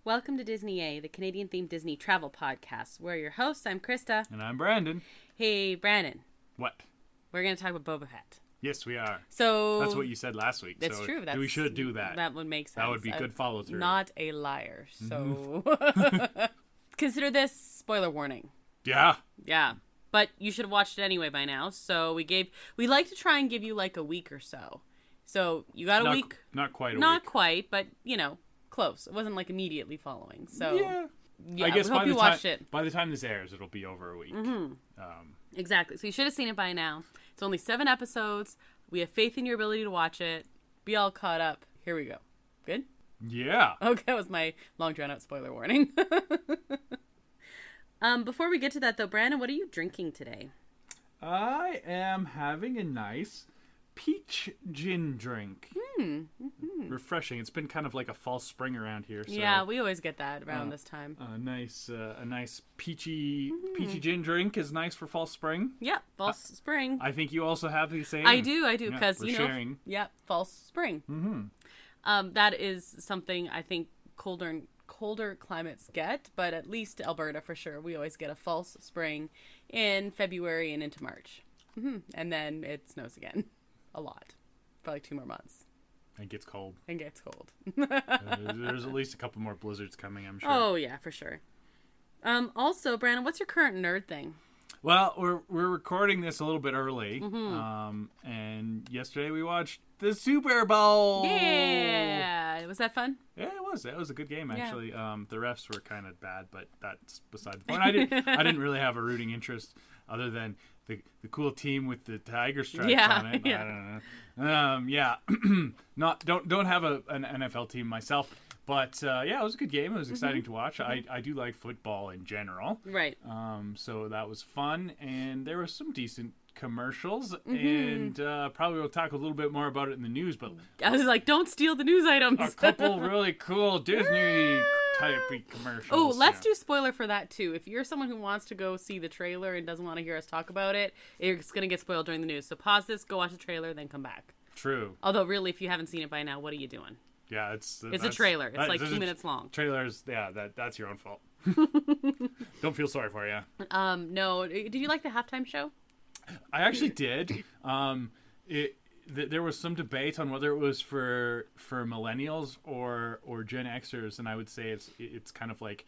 Welcome to Disney A, the Canadian-themed Disney travel podcast. We're your hosts. I'm Krysta. And I'm Brandon. Hey, Brandon. What? We're going to talk about Boba Fett. Yes, we are. So that's what you said last week. That's true. We should do that. That would make sense. That would be good follow-through. Not a liar. So consider this spoiler warning. Yeah. Yeah. But you should have watched it anyway by now. So we like to try and give you like a week or so. So you got a week. Not quite a week. Not quite, but close. It wasn't like immediately following. So yeah, I guess by the time this airs, it'll be over a week. Mm-hmm. Exactly. So you should have seen it by now. It's only 7 episodes. We have faith in your ability to watch it. Be all caught up. Here we go. Good? Yeah. Okay, that was my long drawn out spoiler warning. Before we get to that though, Brandon, what are you drinking today? I am having a nice peach gin drink. Mm-hmm. Refreshing. It's been kind of like a false spring around here. So, yeah, we always get that around this time. A nice peachy gin drink is nice for fall spring. Yeah, fall spring. I think you also have the same. I do, because we're sharing. Yeah, fall spring. Mm-hmm. That is something I think colder climates get, but at least Alberta for sure. We always get a false spring in February and into March, and then it snows again. A lot. For like 2 more months. It gets cold. There's at least a couple more blizzards coming, I'm sure. Oh, yeah, for sure. Also, Brandon, what's your current nerd thing? Well, we're recording this a little bit early. And yesterday we watched the Super Bowl. Yeah. Was that fun? Yeah, it was. It was a good game, actually. Yeah. The refs were kind of bad, but that's beside the point. I didn't really have a rooting interest other than the cool team with the tiger stripes on it. Yeah. I don't know. Don't have an NFL team myself, but it was a good game. It was exciting to watch. I do like football in general. Right. So that was fun, and there were some decent commercials, and probably we'll talk a little bit more about it in the news. But I was like, don't steal the news items. A couple really cool Disney type commercials. Oh, let's do spoiler for that too. If you're someone who wants to go see the trailer and doesn't want to hear us talk about it, it's going to get spoiled during the news. So pause this, go watch the trailer, then come back. True. Although really, if you haven't seen it by now, what are you doing? Yeah, it's a trailer. It's like 2 minutes long. Trailers, that's your own fault. Don't feel sorry for you. No. Did you like the halftime show? I actually did. There was some debate on whether it was for millennials or Gen Xers, and I would say it's kind of like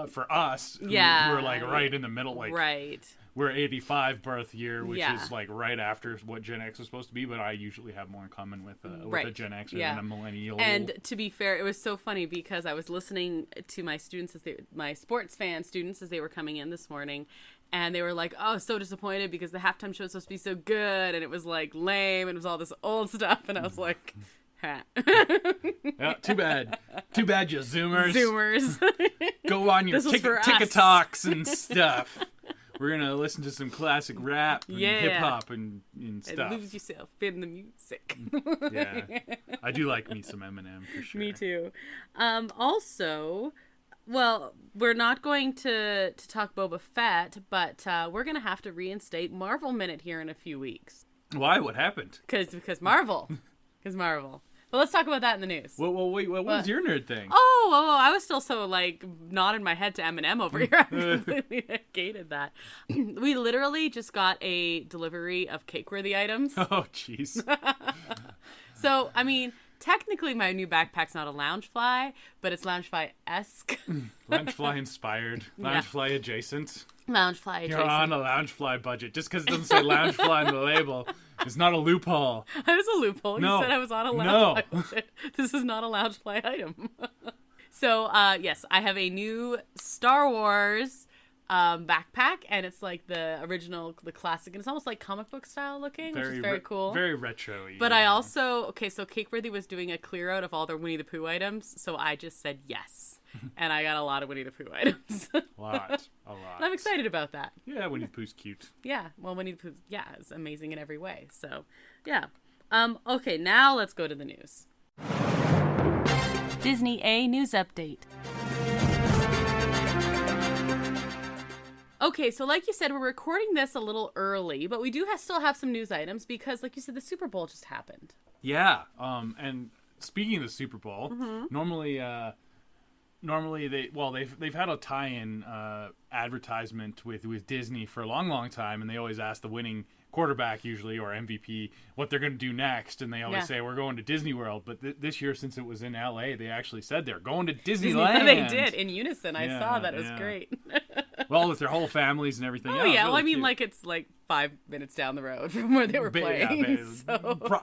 for us who are like right in the middle, like right. We're 85 birth year, which is like right after what Gen X is supposed to be, but I usually have more in common with a Gen Xer than a millennial. And to be fair, it was so funny because I was listening to my students my sports fan students as they were coming in this morning. And they were like, oh, so disappointed because the halftime show was supposed to be so good. And it was like lame. And it was all this old stuff. And I was like, ha. Yeah, too bad. Too bad, you Zoomers. Go on your TikToks and stuff. We're going to listen to some classic rap and hip-hop and stuff. And lose yourself in the music. Yeah. I do like me some Eminem, for sure. Me too. Also... Well, we're not going to talk Boba Fett, but we're going to have to reinstate Marvel Minute here in a few weeks. Why? What happened? Because Marvel. Because Marvel. But let's talk about that in the news. Well, wait, what was your nerd thing? Oh, I was still so, nodding my head to Eminem over here. I completely negated that. We literally just got a delivery of cake-worthy items. Oh, jeez. So, I mean... Technically, my new backpack's not a Loungefly, but it's Loungefly-esque. Loungefly inspired. Loungefly adjacent. Loungefly adjacent. You're on a Loungefly budget. Just because it doesn't say Loungefly on the label, it's not a loophole. That is a loophole. No. You said I was on a Loungefly budget. This is not a Loungefly item. So, yes, I have a new Star Wars backpack, and it's like the original, the classic, and it's almost like comic book style looking, which is very cool. Very retro-y. But I also, so Cakeworthy was doing a clear out of all their Winnie the Pooh items, so I just said yes. And I got a lot of Winnie the Pooh items. A lot. And I'm excited about that. Yeah, Winnie the Pooh's cute. Yeah, well, Winnie the Pooh, is amazing in every way, so, yeah. Okay, now let's go to the news. Disney A News Update. Okay, so like you said, we're recording this a little early, but we do still have some news items because, like you said, the Super Bowl just happened. Yeah, and speaking of the Super Bowl, normally normally they've had a tie-in advertisement with Disney for a long time, and they always ask the winning quarterback usually or MVP what they're going to do next, and they always say we're going to Disney World. But this year, since it was in LA, they actually said they're going to Disneyland. They did in unison. I saw that. It was great. Well, with their whole families and everything. Oh yeah, really well, I mean, like it's like 5 minutes down the road from where they were playing.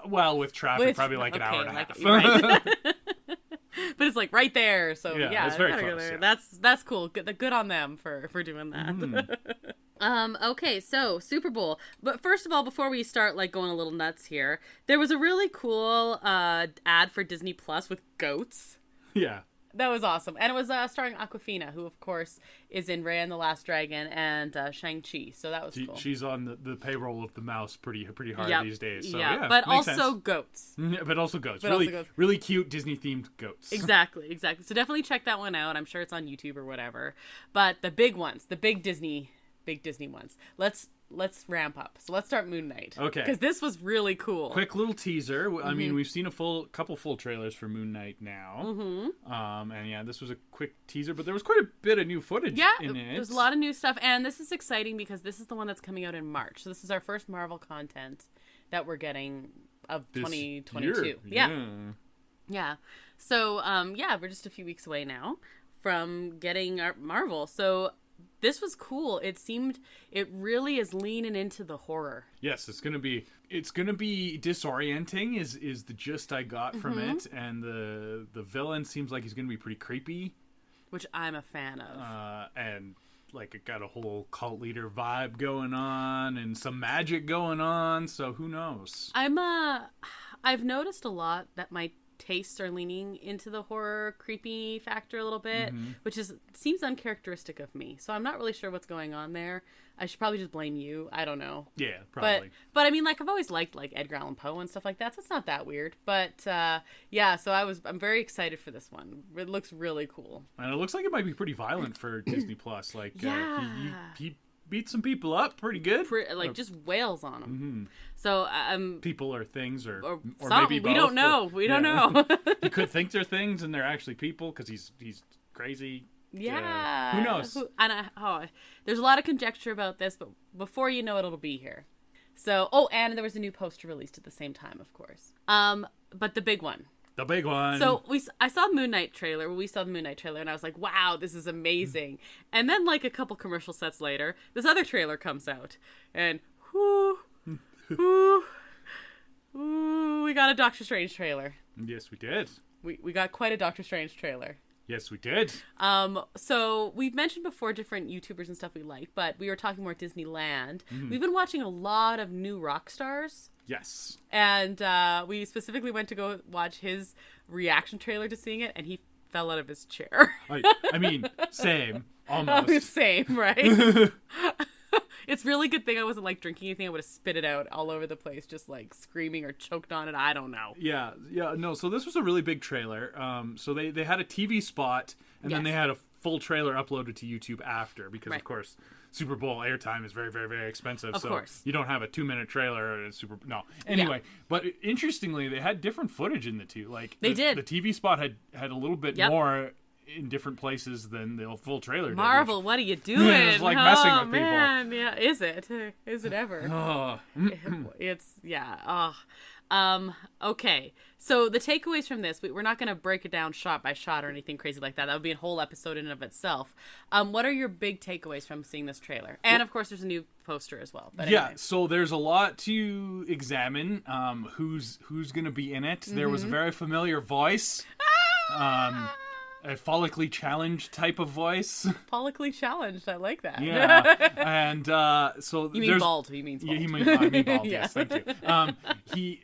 With traffic, probably like an hour and a half. Right. But it's like right there, so it's very close. Yeah. That's cool. Good on them for doing that. Okay, so Super Bowl. But first of all, before we start like going a little nuts here, there was a really cool ad for Disney Plus with goats. Yeah. That was awesome. And it was starring Awkwafina, who, of course, is in Raya and the Last Dragon and Shang-Chi. So that was cool. She's on the payroll of the mouse pretty hard these days. So, yeah, but also goats. But also goats. Really cute Disney-themed goats. Exactly. So definitely check that one out. I'm sure it's on YouTube or whatever. But the big ones, the big Disney ones. Let's ramp up. So let's start Moon Knight. Okay. Because this was really cool. Quick little teaser. Mm-hmm. I mean, we've seen a couple full trailers for Moon Knight now. Mm-hmm. And yeah, this was a quick teaser, but there was quite a bit of new footage in it. There's a lot of new stuff, and this is exciting because this is the one that's coming out in March. So this is our first Marvel content that we're getting of 2022. Yeah. So, we're just a few weeks away now from getting our Marvel. So this was cool. It really is leaning into the horror. Yes, it's gonna be disorienting is the gist I got from it, and the villain seems like he's gonna be pretty creepy, which I'm a fan of. And like it got a whole cult leader vibe going on and some magic going on. So who knows? I've noticed a lot that my tastes are leaning into the horror creepy factor a little bit, which seems uncharacteristic of me. So I'm not really sure what's going on there. I should probably just blame you. I don't know. Yeah, probably. But I mean, like I've always liked like Edgar Allan Poe and stuff like that. So it's not that weird. But so I'm very excited for this one. It looks really cool. And it looks like it might be pretty violent for Disney Plus. Like he beat some people up pretty good. Just wails on them. So people or things or maybe both. We don't know. We don't know. You could think they're things and they're actually people because he's crazy. Yeah. Who knows? There's a lot of conjecture about this, but before you know it'll be here. So, and there was a new poster released at the same time, of course. But the big one. The big one. So I saw the Moon Knight trailer. We saw the Moon Knight trailer, and I was like, "Wow, this is amazing!" And then, like a couple commercial sets later, this other trailer comes out, and we got a Doctor Strange trailer. Yes, we did. We got quite a Doctor Strange trailer. Yes, we did. So we've mentioned before different YouTubers and stuff we like, but we were talking more Disneyland. We've been watching a lot of new rock stars. Yes. And we specifically went to go watch his reaction trailer to seeing it, and he fell out of his chair. I mean, same. Almost. Same, right? It's really good thing I wasn't like drinking anything. I would have spit it out all over the place, just like screaming or choked on it. I don't know. Yeah. No, so this was a really big trailer. So they had a TV spot, and then they had a full trailer uploaded to YouTube after, because of course Super Bowl airtime is very, very, very expensive. Of course. You don't have a 2-minute trailer. Anyway, but interestingly, they had different footage in the two. Like they did. The TV spot had a little bit more in different places than the full trailer did. Marvel, what are you doing? It's like messing with people. Man. Yeah, is it? Is it ever? Okay. So the takeaways from this, we're not going to break it down shot by shot or anything crazy like that. That would be a whole episode in and of itself. What are your big takeaways from seeing this trailer? And of course, there's a new poster as well. But anyway. So there's a lot to examine. Who's going to be in it? There was a very familiar voice. A follically challenged type of voice. Follically challenged, I like that. Yeah, and so you mean bald? You mean bald? Yeah, I mean bald. Yes, thank you.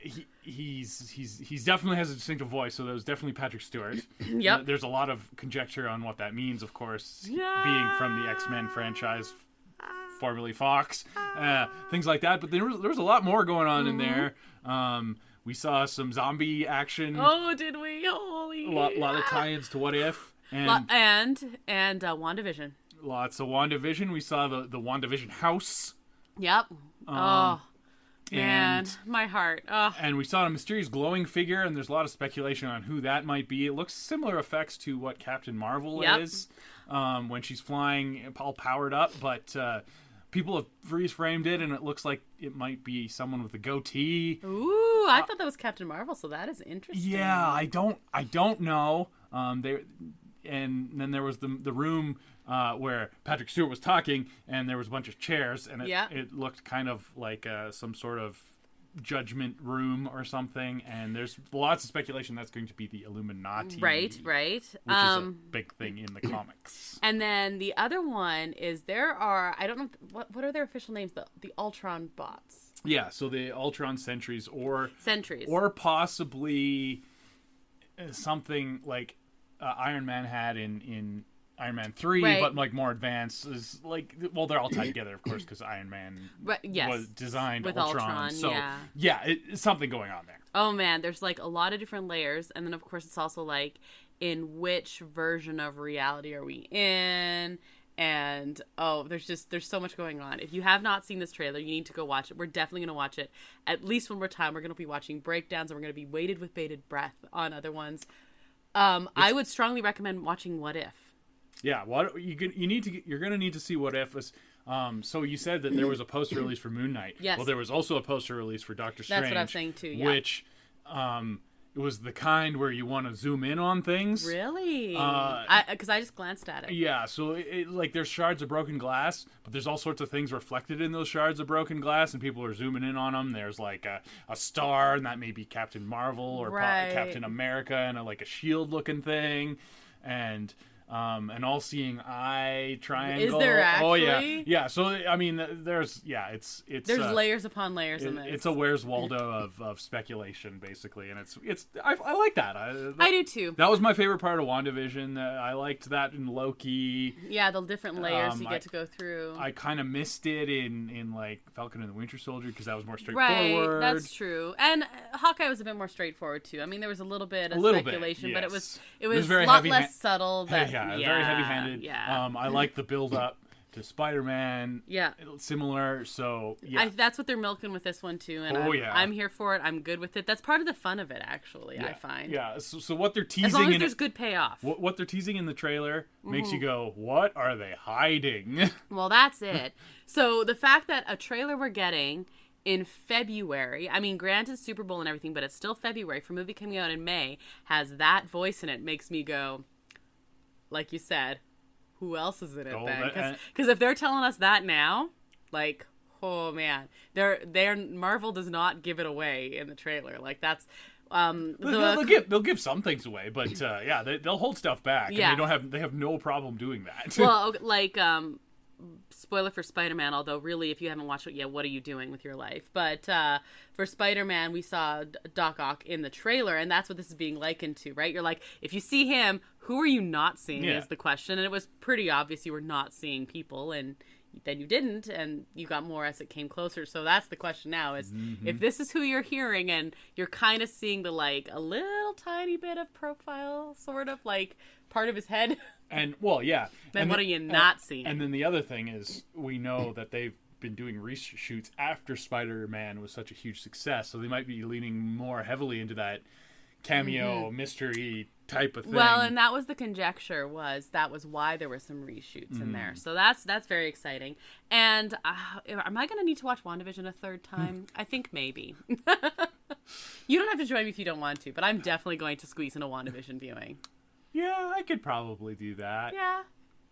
He's definitely has a distinctive voice, so that was definitely Patrick Stewart. Yep. There's a lot of conjecture on what that means, of course, being from the X-Men franchise, formerly Fox, things like that. But there was a lot more going on in there. We saw some zombie action. Oh, did we? Holy! A lot of tie-ins to What If. And WandaVision. Lots of WandaVision. We saw the WandaVision house. Yep. Man, my heart. Ugh. And we saw a mysterious glowing figure, and there's a lot of speculation on who that might be. It looks similar effects to what Captain Marvel is when she's flying all powered up, but people have freeze-framed it, and it looks like it might be someone with a goatee. Ooh, I thought that was Captain Marvel, so that is interesting. Yeah, I don't know. And then there was the room where Patrick Stewart was talking, and there was a bunch of chairs, and it looked kind of like some sort of judgment room or something. And there's lots of speculation that's going to be the Illuminati, right, which is a big thing in the comics. And then the other one is there are I don't know what are their official names, the Ultron bots. Yeah, so the Ultron Sentries or possibly something like Iron Man had in Iron Man 3, but like more advanced. Is like, well, they're all tied together, of course, because Iron Man was designed with Ultron. So it's something going on there. Oh man, there's like a lot of different layers, and then of course it's also like in which version of reality are we in? And there's so much going on. If you have not seen this trailer, you need to go watch it. We're definitely going to watch it at least one more time. We're going to be watching breakdowns, and we're going to be waited with bated breath on other ones. I would strongly recommend watching What If. Yeah, you're going to need to see What If. So you said that there was a poster release for Moon Knight. Yes. Well, there was also a poster release for Doctor Strange. That's what I was saying too. Yeah. Which it was the kind where you want to zoom in on things. Really? Because I just glanced at it. Yeah, so like there's shards of broken glass, but there's all sorts of things reflected in those shards of broken glass, and people are zooming in on them. There's like a star, and that may be Captain Marvel or Captain America, and like a shield-looking thing, and an all-seeing eye triangle. Is there actually? Oh yeah. So I mean, there's layers upon layers in this. It's a Where's Waldo of speculation, basically, and I like that. I do too. That was my favorite part of WandaVision. I liked that in Loki. Yeah, the different layers you get to go through. I kind of missed it in like Falcon and the Winter Soldier because that was more Right, straightforward. that's true. And Hawkeye was a bit more straightforward too. I mean, there was a little bit of speculation, but it was very a lot less subtle. Very heavy-handed. Yeah. I like the build-up to Spider-Man. Yeah. Similar, so yeah. That's what they're milking with this one too, and I'm here for it. I'm good with it. That's part of the fun of it, actually, I find. Yeah, so what they're teasing... As long as there's good payoff. What they're teasing in the trailer makes you go, what are they hiding? Well, that's it. So the fact that a trailer we're getting in February, I mean, granted Super Bowl and everything, but it's still February, for a movie coming out in May, has that voice in it, makes me go... Like you said, who else is in it then? Because if they're telling us that now, like, oh man, Marvel does not give it away in the trailer. Like that's they'll give some things away, but they'll hold stuff back. Yeah, and they have no problem doing that. Well, like spoiler for Spider-Man, although really if you haven't watched it yet, what are you doing with your life? But for Spider-Man, we saw Doc Ock in the trailer, and that's what this is being likened to, right? You're like, if you see him, who are you not seeing is the question. And it was pretty obvious you were not seeing people, and then you didn't, and you got more as it came closer. So that's the question now is if this is who you're hearing and you're kind of seeing the like a little tiny bit of profile, sort of like part of his head. And well, yeah. Then what are you not seeing? And then the other thing is we know that they've been doing reshoots after Spider-Man was such a huge success, so they might be leaning more heavily into that cameo mystery type of thing. Well, and that was the conjecture, that was why there were some reshoots in there. So that's very exciting. And am I going to need to watch WandaVision a third time? I think maybe. You don't have to join me if you don't want to, but I'm definitely going to squeeze in a WandaVision viewing. Yeah, I could probably do that. Yeah.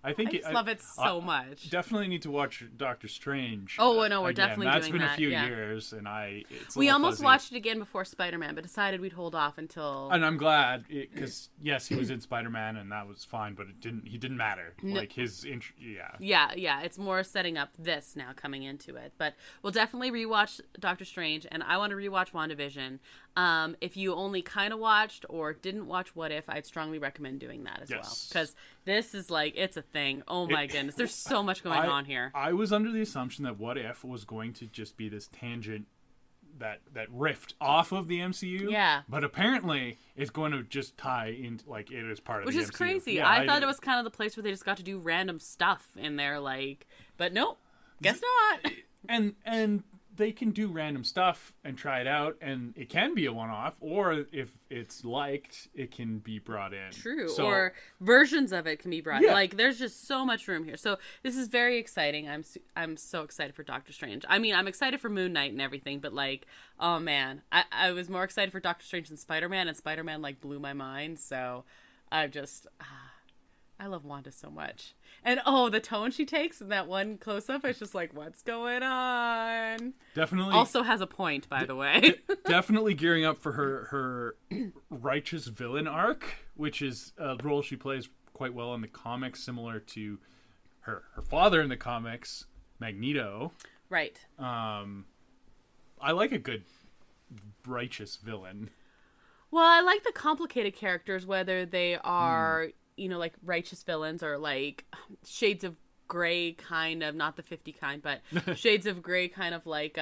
I love it so much. Definitely need to watch Doctor Strange. Oh, no, we're definitely doing that. That's been a few years, and we almost watched it again before Spider-Man, but decided we'd hold off until... And I'm glad, because, yes, he was in Spider-Man, and that was fine, but he didn't matter. No. Like, Yeah, it's more setting up this now coming into it. But we'll definitely rewatch Doctor Strange, and I want to rewatch WandaVision. If you only kind of watched or didn't watch What If, I'd strongly recommend doing that as well. Because this is like, it's a thing. Oh my goodness. There's so much going on here. I was under the assumption that What If was going to just be this tangent that rift off of the MCU. Yeah. But apparently it's going to just tie into, like, it is part of the MCU. Which is crazy. Yeah, I thought it was kind of the place where they just got to do random stuff in there, like, but nope. Guess not. And they can do random stuff and try it out, and it can be a one-off, or if it's liked, it can be brought in. True. So, or versions of it can be brought in. Yeah. Like, there's just so much room here. So this is very exciting. I'm so excited for Doctor Strange. I mean, I'm excited for Moon Knight and everything, but like, oh man, I was more excited for Doctor Strange than Spider-Man, and Spider-Man like blew my mind. So I just I love Wanda so much. And the tone she takes in that one close-up, it's just like, what's going on? definitely. Also has a point, by the way. Definitely gearing up for her righteous villain arc, which is a role she plays quite well in the comics, similar to her father in the comics, Magneto. Right. I like a good righteous villain. Well, I like the complicated characters, whether they are, like righteous villains or like shades of gray kind of, not the 50 kind, but shades of gray kind of like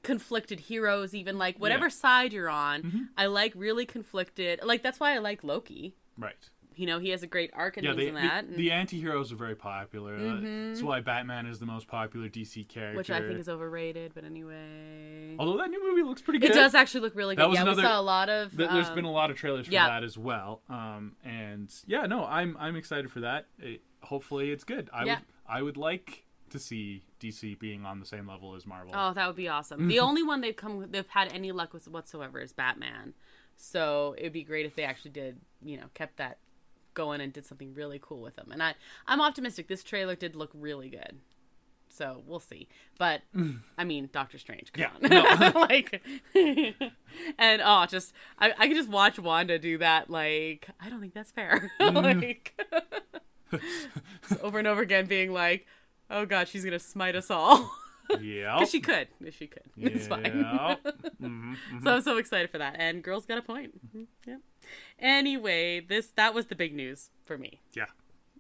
conflicted heroes, even like whatever side you're on. I like really conflicted. Like, that's why I like Loki. Right. He has a great arc and things in that. The anti-heroes are very popular. That's why Batman is the most popular DC character. Which I think is overrated, but anyway. Although that new movie looks pretty good. It does actually look really good. We saw a lot of... there's been a lot of trailers for that as well. And yeah, no, I'm excited for that. Hopefully it's good. I would like to see DC being on the same level as Marvel. Oh, that would be awesome. The only one they've had any luck with whatsoever is Batman. So it'd be great if they actually did, kept that going and did something really cool with them. And I'm optimistic. This trailer did look really good. So we'll see. But I mean, Doctor Strange, come on. No. Like, and I can just watch Wanda do that. Like, I don't think that's fair. Like, over and over again, being like, "Oh God, she's gonna smite us all." Yeah, because she could. It's fine. Mm-hmm. So I'm so excited for that. And girl's got a point. Yeah. Anyway, that was the big news for me. Yeah.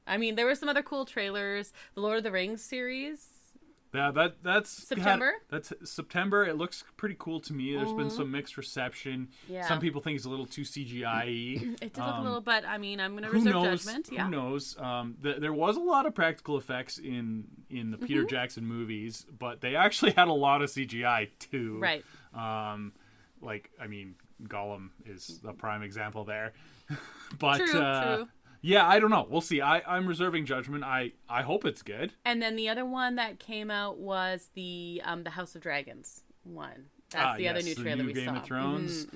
I mean, there were some other cool trailers. The Lord of the Rings series. Yeah, that's September. That's September. It looks pretty cool to me. There's been some mixed reception. Yeah. Some people think it's a little too CGI-y. It did look a little, but I mean, I'm going to reserve judgment. Yeah. Who knows? There was a lot of practical effects in the Peter Jackson movies, but they actually had a lot of CGI too. Right. Like, I mean, Gollum is a prime example there. But true. yeah, I don't know. We'll see. I'm reserving judgment. I hope it's good. And then the other one that came out was the House of Dragons one. That's the other new trailer we saw. Game of Thrones.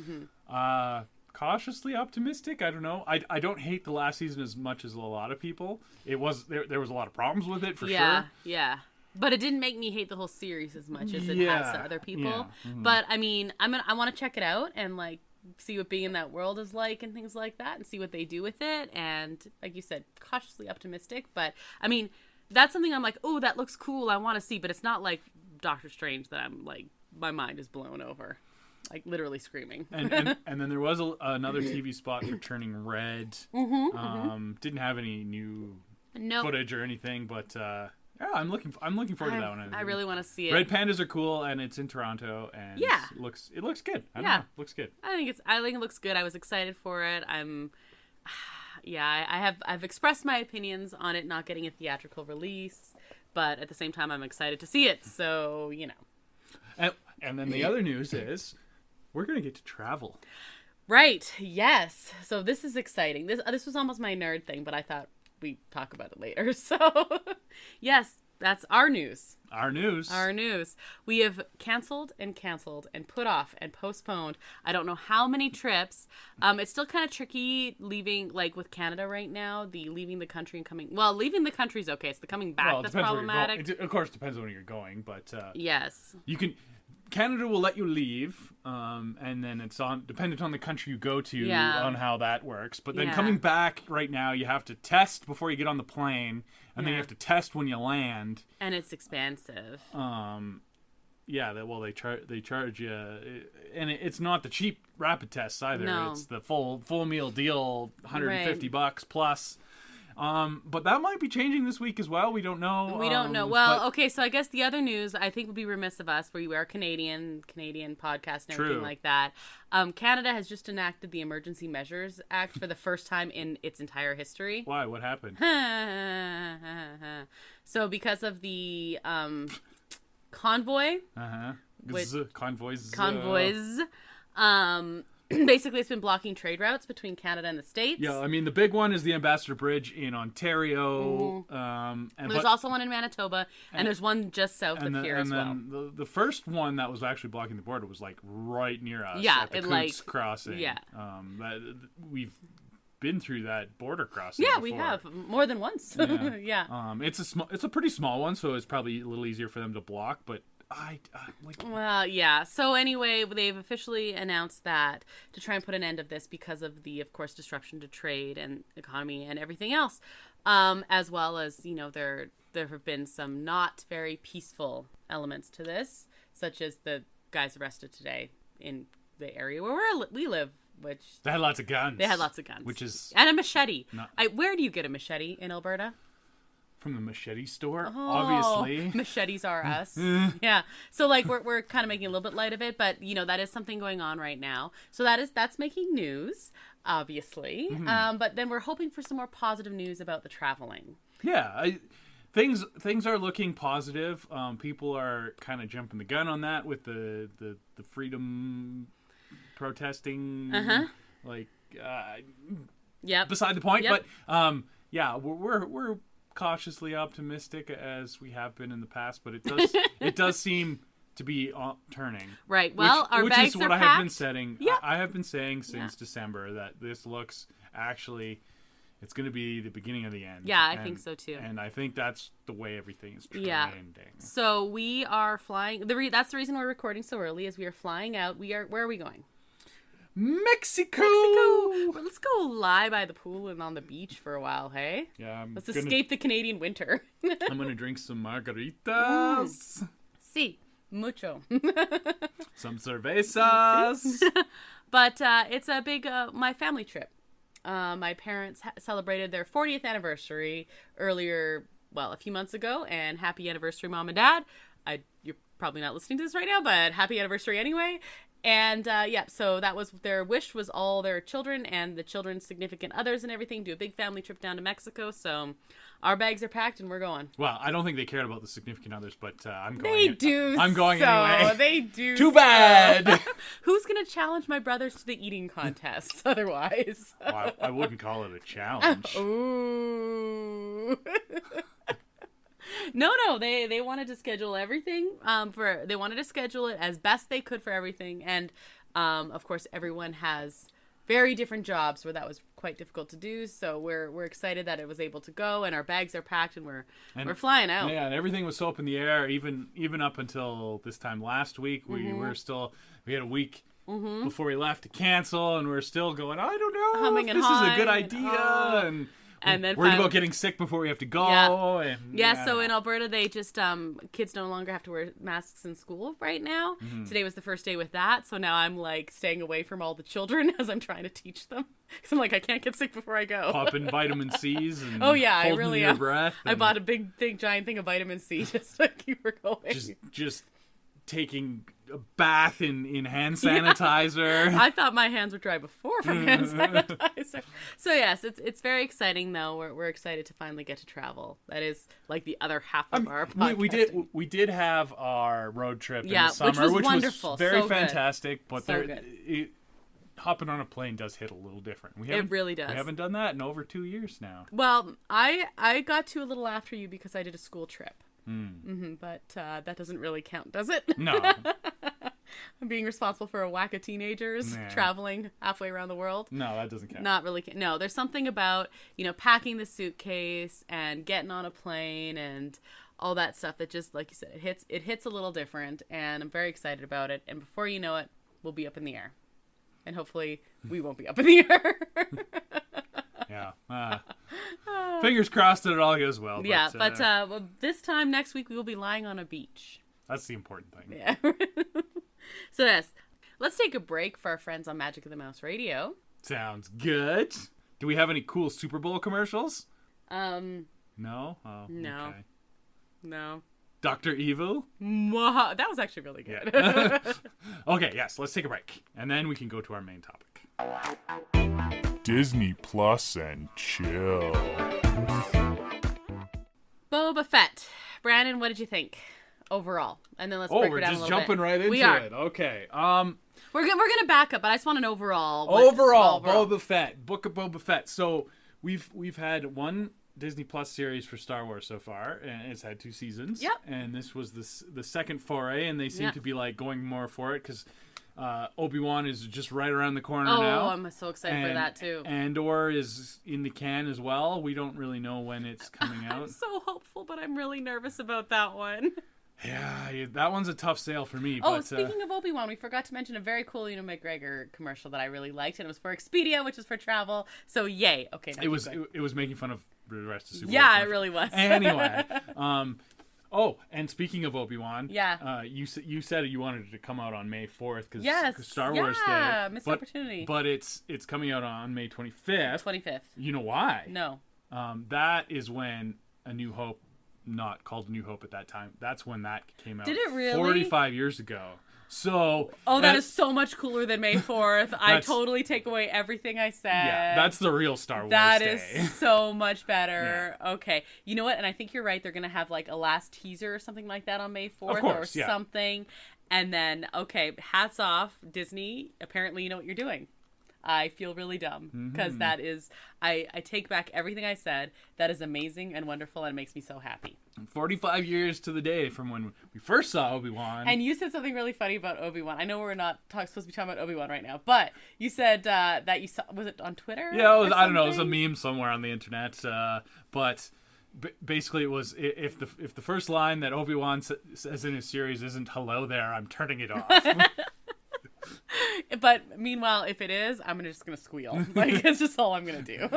Cautiously optimistic. I don't know. I don't hate the last season as much as a lot of people. It was there was a lot of problems with it for sure. Yeah. But it didn't make me hate the whole series as much as it has to other people. Yeah. Mm-hmm. But I mean, I want to check it out and like see what being in that world is like and things like that, and see what they do with it. And like you said, cautiously optimistic. But I mean, that's something I'm like, oh, that looks cool. I want to see. But it's not like Doctor Strange that I'm like, my mind is blown over, like literally screaming. And then there was another TV spot for Turning Red. Didn't have any new footage or anything, but. Yeah, I'm looking forward to that one. I really want to see it. Red pandas are cool, and it's in Toronto, and it looks good. I don't know, looks good. I think it looks good. I was excited for it. I've expressed my opinions on it not getting a theatrical release, but at the same time, I'm excited to see it. So And then the other news is we're gonna get to travel. Right. Yes. So this is exciting. This was almost my nerd thing, but I thought we talk about it later. So, yes, that's our news. Our news. We have canceled and put off and postponed. I don't know how many trips. It's still kind of tricky leaving, like with Canada right now. The leaving the country and coming. Well, leaving the country is okay. It's the coming back that's problematic. It, of course, depends on where you're going, but yes, you can. Canada will let you leave, and then it's dependent on the country you go to on how that works. But then coming back right now, you have to test before you get on the plane, and then you have to test when you land. And it's expensive. They charge you, and it's not the cheap rapid tests either. No. It's the full meal deal, $150 plus. But that might be changing this week as well. We don't know. Well, okay, so I guess the other news, I think would be remiss of us, where we are Canadian podcast and everything like that. Canada has just enacted the Emergency Measures Act for the first time in its entire history. Why? What happened? So because of the convoy Convoys. Basically, it's been blocking trade routes between Canada and the States. Yeah, I mean, the big one is the Ambassador Bridge in Ontario. There's also one in Manitoba, and there's one just south of here as well. And then the first one that was actually blocking the border was, like, right near us. Yeah, at the Coutts crossing. Yeah. We've been through that border crossing Yeah, before. we have. More than once. Yeah. It's a pretty small one, so it's probably a little easier for them to block, but... Well, yeah. So anyway, they've officially announced that to try and put an end of this because of the, of course, disruption to trade and economy and everything else, as well as, you know, there have been some not very peaceful elements to this, such as the guys arrested today in the area where we live, which they had lots of guns. Which is and a machete. Where do you get a machete in Alberta? From the machete store, obviously. Machetes are us. Yeah. So like we're kind of making a little bit light of it, but you know that is something going on right now. So that's making news, obviously. But then we're hoping for some more positive news about the traveling. Yeah, things are looking positive. People are kind of jumping the gun on that with the freedom protesting. Beside the point, but yeah, we're cautiously optimistic as we have been in the past, but it does seem to be turning. Right. Well, our bags is what are I packed. have been saying. Yeah. I have been saying since December that this looks actually it's going to be the beginning of the end. Yeah, I think so too. And I think that's the way everything is trending. Yeah. So we are flying. That's the reason we're recording so early. Is we are flying out. Where are we going? Mexico. Well, let's go lie by the pool and on the beach for a while, hey? Yeah. Let's escape the Canadian winter. I'm going to drink some margaritas. Sí, mucho. Some cervezas. But it's a big, my family trip. My parents celebrated their 40th anniversary earlier, a few months ago, and happy anniversary, Mom and Dad. You're probably not listening to this right now, but happy anniversary anyway. And, so that was their wish, was all their children and the children's significant others and everything do a big family trip down to Mexico. So our bags are packed and we're going. Well, I don't think they cared about the significant others, but I'm going. They do. I'm going anyway. They do. Too bad. Who's going to challenge my brothers to the eating contests otherwise? I wouldn't call it a challenge. Ooh. No, they wanted to schedule everything they wanted to schedule it as best they could for everything, and of course everyone has very different jobs where that was quite difficult to do, so we're excited that it was able to go, and our bags are packed and we're flying out. Yeah, and everything was so up in the air even up until this time last week. We had a week before we left to cancel, and we're still going, I don't know humming if and this is a hawing good idea, and then worried about getting sick before we have to go. Yeah. So in Alberta, they just kids no longer have to wear masks in school right now. Today was the first day with that, so now I'm like staying away from all the children as I'm trying to teach them. Because I'm like, I can't get sick before I go. Popping vitamin C's and I really your am. breath. I bought a big giant thing of vitamin C just to keep her going. Just taking a bath in hand sanitizer. I thought my hands were dry before from hand sanitizer. So yes, it's very exciting though. We're excited to finally get to travel. That is like the other half of our podcast. We did have our road trip in the summer, which was wonderful. Was very so fantastic. Good. But hopping on a plane does hit a little different. It really does. We haven't done that in over 2 years now. Well, I got to a little after you because I did a school trip. But that doesn't really count, does it? No. I'm being responsible for a whack of teenagers traveling halfway around the world. No, that doesn't count. Not really. No, there's something about, packing the suitcase and getting on a plane and all that stuff that just, like you said, it hits a little different, and I'm very excited about it. And before you know it, we'll be up in the air. And hopefully we won't be up in the air. Yeah. Fingers crossed that it all goes well. But this time next week we will be lying on a beach. That's the important thing. Yeah. So yes, let's take a break for our friends on Magic of the Mouse Radio. Sounds good. Do we have any cool Super Bowl commercials? No? Oh, no. Okay. No. Dr. Evil? That was actually really good. Yeah. Okay, yes, let's take a break. And then we can go to our main topic. Disney Plus and chill. Boba Fett. Brandon, what did you think? overall, and then let's break we're it down just a little jumping bit. right into We are. it. Okay. We're gonna back up, but I just want an overall. Overall, Boba Fett, Book of Boba Fett. So we've had one Disney Plus series for Star Wars so far, and it's had 2 seasons. Yep. And this was the second foray, and they seem to be like going more for it because Obi-Wan is just right around the corner now. Oh, I'm so excited for that too. Andor is in the can as well. We don't really know when it's coming out. I'm so hopeful, but I'm really nervous about that one. Yeah, that one's a tough sale for me. Oh, but, speaking of Obi-Wan, we forgot to mention a very cool Ewan McGregor commercial that I really liked, and it was for Expedia, which is for travel. So yay! Okay, it was making fun of the rest of Super Bowl. Yeah, it really was. Anyway, oh, and speaking of Obi-Wan, yeah, you said you wanted it to come out on May 4th because Star Wars Wars did. Missed opportunity. But it's coming out on May 25th. 25th. You know why? No. That is when A New Hope, not called A New Hope at that time, that's when that came out. Did it really? 45 years ago. So that is so much cooler than May 4th. I totally take away everything I said. Yeah, that's the real Star Wars That day. is so much better. Yeah. Okay. You know what? And I think you're right. They're going to have like a last teaser or something like that on May 4th or something. And then, okay, hats off, Disney. Apparently you know what you're doing. I feel really dumb because that is, I take back everything I said. That is amazing and wonderful and it makes me so happy. 45 years to the day from when we first saw Obi-Wan. And you said something really funny about Obi-Wan. I know we're not supposed to be talking about Obi-Wan right now, but you said that you saw, was it on Twitter? Yeah, I don't know. It was a meme somewhere on the internet. But basically it was, if the first line that Obi-Wan says in his series isn't "hello there," I'm turning it off. But meanwhile, if it is, I'm just gonna squeal. Like it's just all I'm gonna do.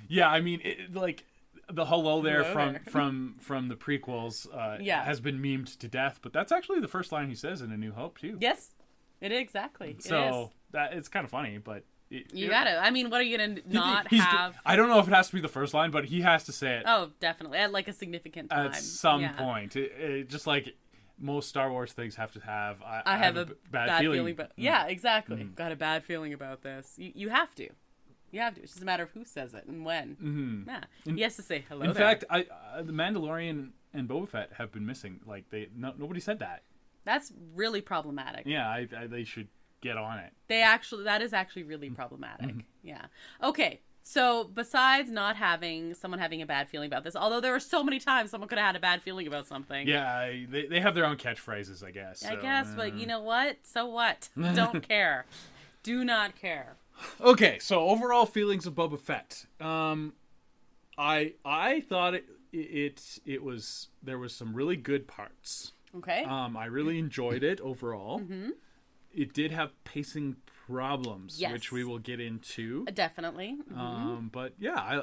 Yeah, I mean, like the hello there from the prequels has been memed to death, but that's actually the first line he says in A New Hope too. Yes, it is exactly. So that it's kind of funny, but you gotta. I mean, what are you gonna not have? I don't know if it has to be the first line, but he has to say it. Oh, definitely at like a significant time at some point. It just like. Most Star Wars things have to have. I have a bad feeling. But yeah, exactly. Got a bad feeling about this. You have to. You have to. It's just a matter of who says it and when. Yeah. He has to say hello. In fact, the Mandalorian and Boba Fett have been missing. Like nobody said that. That's really problematic. Yeah, they should get on it. That is actually really problematic. Yeah. Okay. So, besides not having someone having a bad feeling about this, although there were so many times someone could have had a bad feeling about something. Yeah, they have their own catchphrases, I guess. I guess, but you know what? So what? Don't care. Do not care. Okay, so overall feelings of Boba Fett. I thought it was, there was some really good parts. Okay. I really enjoyed it overall. It did have pacing problems, which we will get into. Definitely. But yeah,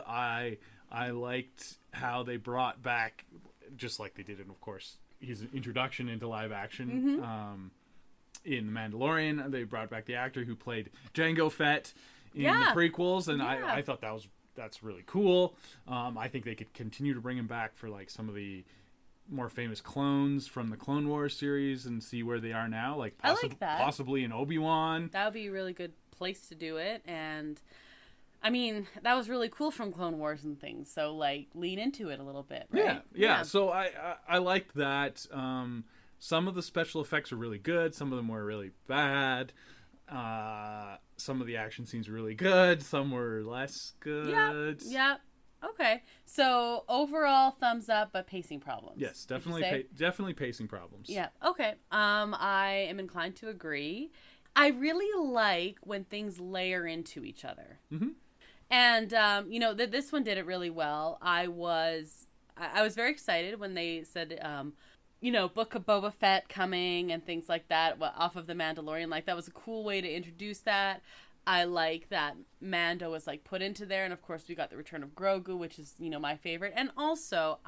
I liked how they brought back, just like they did in, of course, his introduction into live action. In The Mandalorian, they brought back the actor who played Jango Fett in the prequels, and I thought that's really cool. I think they could continue to bring him back for like some of the more famous clones from the Clone Wars series and see where they are now, like I like that. Possibly in Obi-Wan. That would be a really good place to do it, and I mean that was really cool from Clone Wars and things. So like lean into it a little bit, right? Yeah. So I liked that. Some of the special effects are really good. Some of them were really bad. Some of the action scenes were really good. Some were less good. Yeah. Okay, so overall thumbs up, but pacing problems. Yes, definitely pacing problems. Yeah. Okay. I am inclined to agree. I really like when things layer into each other. And this one did it really well. I was very excited when they said, Book of Boba Fett coming and things like that off of The Mandalorian. Like that was a cool way to introduce that. I like that Mando was like put into there, and of course we got the return of Grogu, which is, my favorite. And also,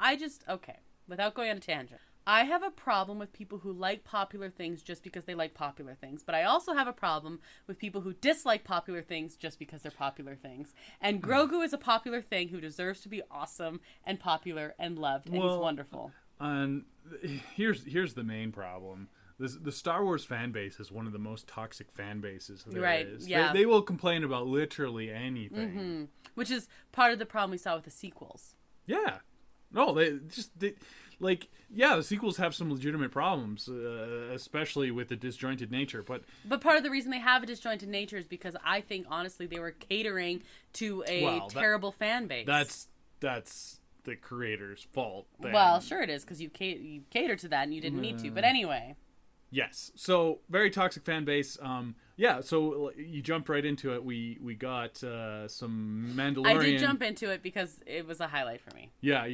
without going on a tangent, I have a problem with people who like popular things just because they like popular things, but I also have a problem with people who dislike popular things just because they're popular things. And Grogu is a popular thing who deserves to be awesome and popular and loved, and he's wonderful. And here's the main problem. The Star Wars fan base is one of the most toxic fan bases there is. Yeah. They will complain about literally anything. Which is part of the problem we saw with the sequels. Yeah. No, they like, yeah, the sequels have some legitimate problems, especially with the disjointed nature. But part of the reason they have a disjointed nature is because I think, honestly, they were catering to a terrible fan base. That's the creator's fault. Then. Well, sure it is, because you cater to that and you didn't need to. But anyway. Yes. So, very toxic fan base. Yeah, so you jumped right into it. We got some Mandalorian. I did jump into it because it was a highlight for me. Yeah,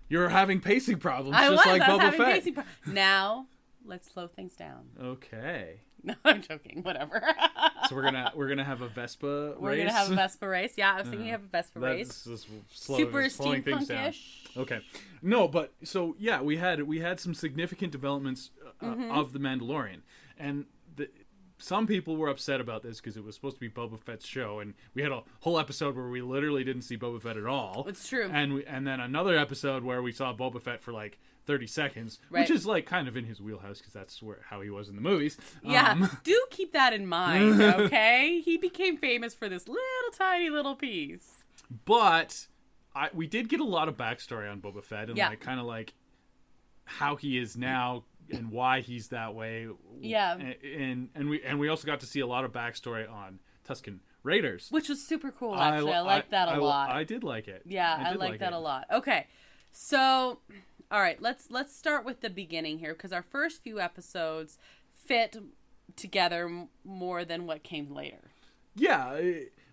you're having pacing problems, I just was like Boba having Fett. pacing now, let's slow things down. Okay. No, I'm joking. Whatever. So we're gonna have a Vespa race. We're gonna have a Vespa race. Yeah, I was thinking of a Vespa race. Super steampunkish. Okay. No, but so yeah, we had some significant developments of the Mandalorian, and some people were upset about this because it was supposed to be Boba Fett's show, and we had a whole episode where we literally didn't see Boba Fett at all. It's true. And then another episode where we saw Boba Fett for like 30 seconds, right. which is like kind of in his wheelhouse because that's how he was in the movies. Yeah, do keep that in mind, okay? He became famous for this tiny little piece. But we did get a lot of backstory on Boba Fett and like kind of like how he is now and why he's that way. Yeah. And we also got to see a lot of backstory on Tusken Raiders, which was super cool. Actually, I liked that a lot. I did like it. Yeah, I liked that a lot. Okay, so all right, let's start with the beginning here because our first few episodes fit together more than what came later. Yeah,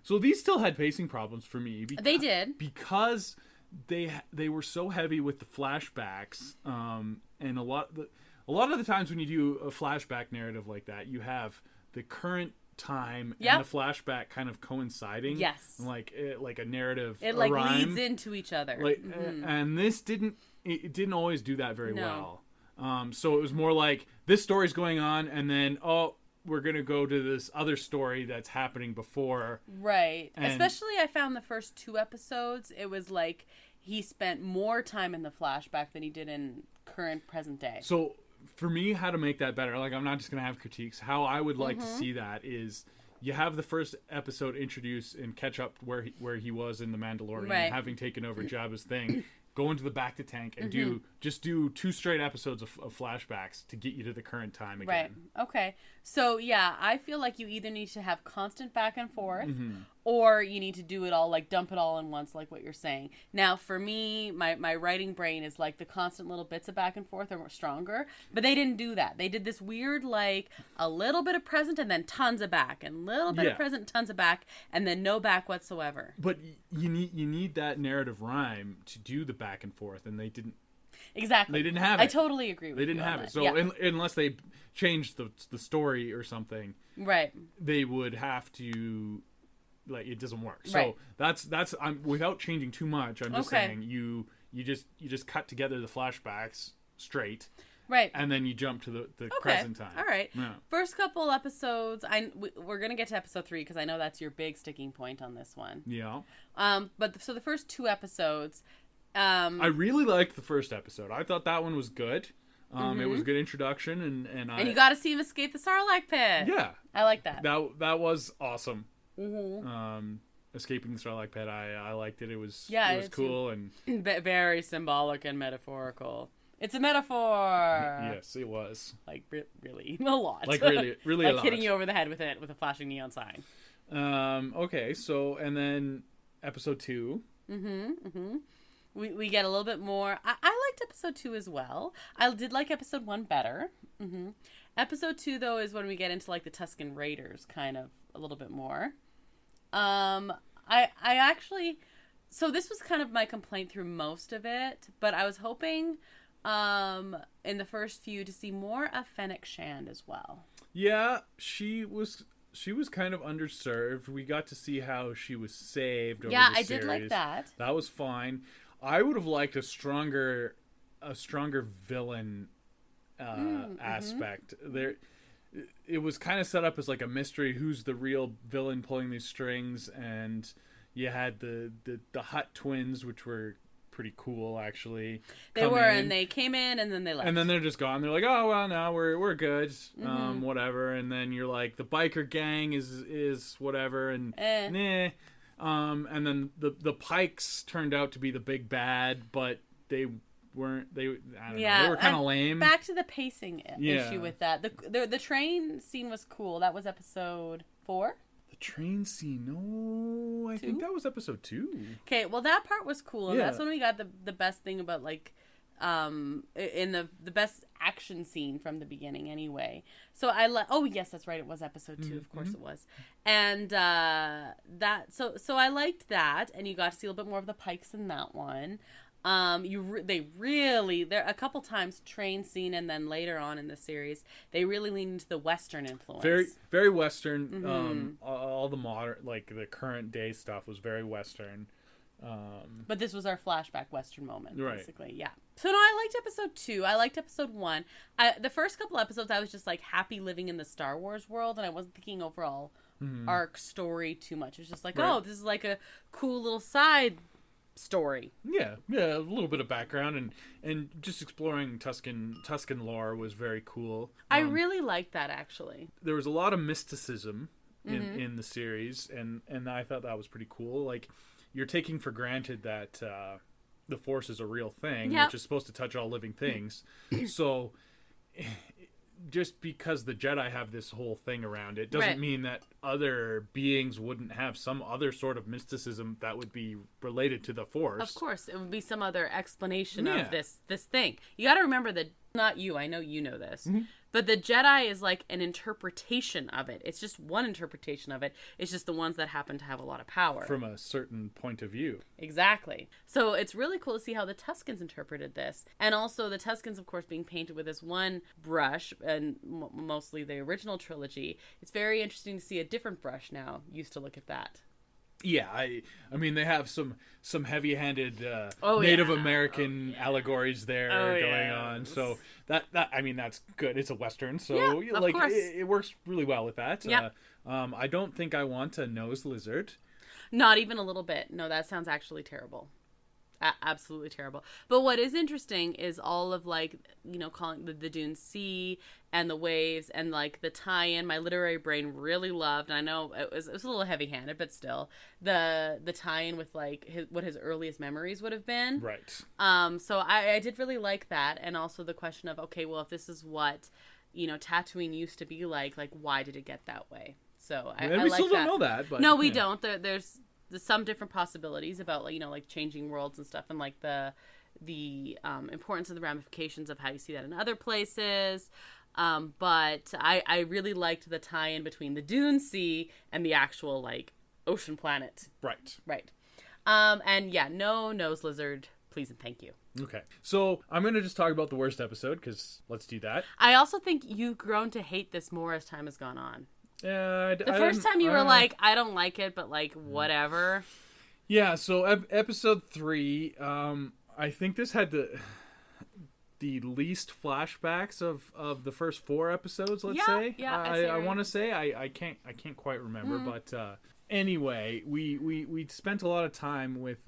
so these still had pacing problems for me. They did because they were so heavy with the flashbacks, and a lot of the times when you do a flashback narrative like that, you have the current time and the flashback kind of coinciding. Yes, like a narrative. It like leads into each other. Like, and this didn't always do that very well. So it was more like this story's going on, and then we're going to go to this other story that's happening before. Right. Especially I found the first 2 episodes, it was like he spent more time in the flashback than he did in current present day. So for me, how to make that better, like I'm not just going to have critiques. How I would like to see that is you have the first episode introduce and catch up where he was in The Mandalorian, having taken over Jabba's thing. Go into the back to tank and do 2 straight episodes of flashbacks to get you to the current time again. Right. Okay. So yeah, I feel like you either need to have constant back and forth, or you need to do it all, like dump it all in once, like what you're saying. Now, for me, my writing brain is like the constant little bits of back and forth are more stronger, but they didn't do that. They did this weird, like a little bit of present and then tons of back, and a little bit of present, tons of back, and then no back whatsoever. But you need that narrative rhyme to do the back and forth, and they didn't. Exactly. They didn't have it. I totally agree with you. They didn't have it. So unless they changed the story or something, right? They would have to, like, it doesn't work. Right. So that's without changing too much. I'm just saying you just cut together the flashbacks straight. Right. And then you jump to the present time. All right. Yeah. First couple episodes, we're going to get to episode 3 because I know that's your big sticking point on this one. Yeah. But so the first 2 episodes. I really liked the first episode. I thought that one was good. It was a good introduction, and you got to see him escape the sarlacc pit. Yeah. I like that. That was awesome. Escaping the sarlacc pit, I liked it. It was cool and very symbolic and metaphorical. It's a metaphor. Yes, it was. Like really a lot. Like really like a lot. Hitting you over the head with it with a flashing neon sign. Okay, so and then episode 2. We get a little bit more. I liked episode 2 as well. I did like episode 1 better. Episode 2 though is when we get into like the Tusken Raiders kind of a little bit more. I actually, so this was kind of my complaint through most of it, but I was hoping in the first few to see more of Fennec Shand as well. Yeah, she was kind of underserved. We got to see how she was saved over the series. I did like that. That was fine. I would have liked a stronger villain aspect. There, it was kind of set up as like a mystery. Who's the real villain pulling these strings? And you had the Hutt twins, which were pretty cool actually. They were, and they came in and then they left. And then they're just gone. They're like, oh well, no, we're good, whatever. And then you're like, the biker gang is whatever, and nah. And then the Pikes turned out to be the big bad, but they weren't they? I don't know. Yeah, They were kind of lame. Back to the pacing Yeah. issue with that. The train scene was cool. That was episode 4. The train scene. No, I think that was episode 2. Okay, well that part was cool. And Yeah. that's when we got the best thing about like in the best action scene from the beginning anyway. So oh yes, that's right, it was episode 2, of course it was. And that so I liked that, and you got to see a little bit more of the Pikes in that one. They really, there a couple times train scene, and then later on in the series they really leaned into the Western influence. Very, very Western. All the modern, like the current day stuff was very Western. But this was our flashback Western moment, Right. basically. Yeah. So no, I liked episode 2. I liked episode 1. The first couple episodes, I was just like happy living in the Star Wars world, and I wasn't thinking overall arc story too much. It was just like, Right. oh, this is like a cool little side story. Yeah, a little bit of background and just exploring Tuscan lore was very cool. I really liked that, actually. There was a lot of mysticism in the series, and I thought that was pretty cool. Like, you're taking for granted that the Force is a real thing, Yep. which is supposed to touch all living things. So, just because the Jedi have this whole thing around it doesn't Right. mean that other beings wouldn't have some other sort of mysticism that would be related to the Force. Of course, it would be some other explanation Yeah. of this thing. You got to remember that, not you, I know you know this, Mm-hmm. but the Jedi is like an interpretation of it. It's just one interpretation of it. It's just the ones that happen to have a lot of power. From a certain point of view. Exactly. So it's really cool to see how the Tuscans interpreted this. And also the Tuscans, of course, being painted with this one brush, and mostly the original trilogy. It's very interesting to see a different brush now used to look at that. Yeah, I mean they have some heavy-handed Oh, Native yeah. American allegories there Oh, going yes. on. So that I mean that's good. It's a Western, so Yeah, of like course. it works really well with that. Yeah. I don't think I want a nose lizard. Not even a little bit. No, that sounds actually terrible. Absolutely terrible. But what is interesting is all of like, you know, calling the Dune Sea and the waves and like the tie-in. My literary brain really loved, and I know it was a little heavy-handed, but still the tie-in with like what his earliest memories would have been. Right. So I did really like that, and also the question of, okay, well, if this is what, you know, Tatooine used to be like why did it get that way? So I And we like still that. don't know that. But, No, we yeah. don't. There's some different possibilities about, like, you know, like changing worlds and stuff, and like the importance of the ramifications of how you see that in other places. But I really liked the tie-in between the Dune Sea and the actual like ocean planet. Right. Right. And yeah, no nose lizard, please and thank you. Okay. So I'm gonna just talk about the worst episode because let's do that. I also think you've grown to hate this more as time has gone on. The The first time you were like, I don't like it, but like whatever. Yeah, so episode 3, I think this had the least flashbacks of the first 4 episodes. Let's say. Yeah, I want to say I can't quite remember, but anyway, we spent a lot of time with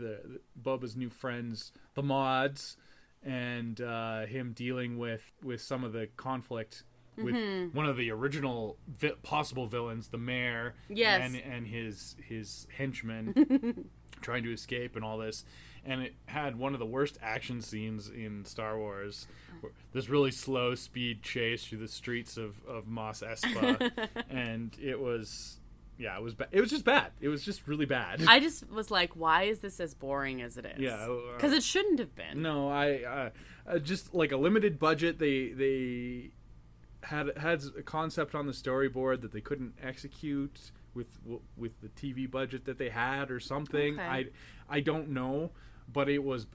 Boba's new friends, the mods, and him dealing with some of the conflict with one of the original possible villains, the mayor, Yes. and his henchmen trying to escape and all this. And it had one of the worst action scenes in Star Wars. This really slow speed chase through the streets of Mos Espa. And it was, yeah, it was just bad. It was just really bad. I just was like, why is this as boring as it is? Yeah, because it shouldn't have been. No, I just like a limited budget. They had a concept on the storyboard that they couldn't execute with the TV budget that they had or something. Okay. I don't know, but it was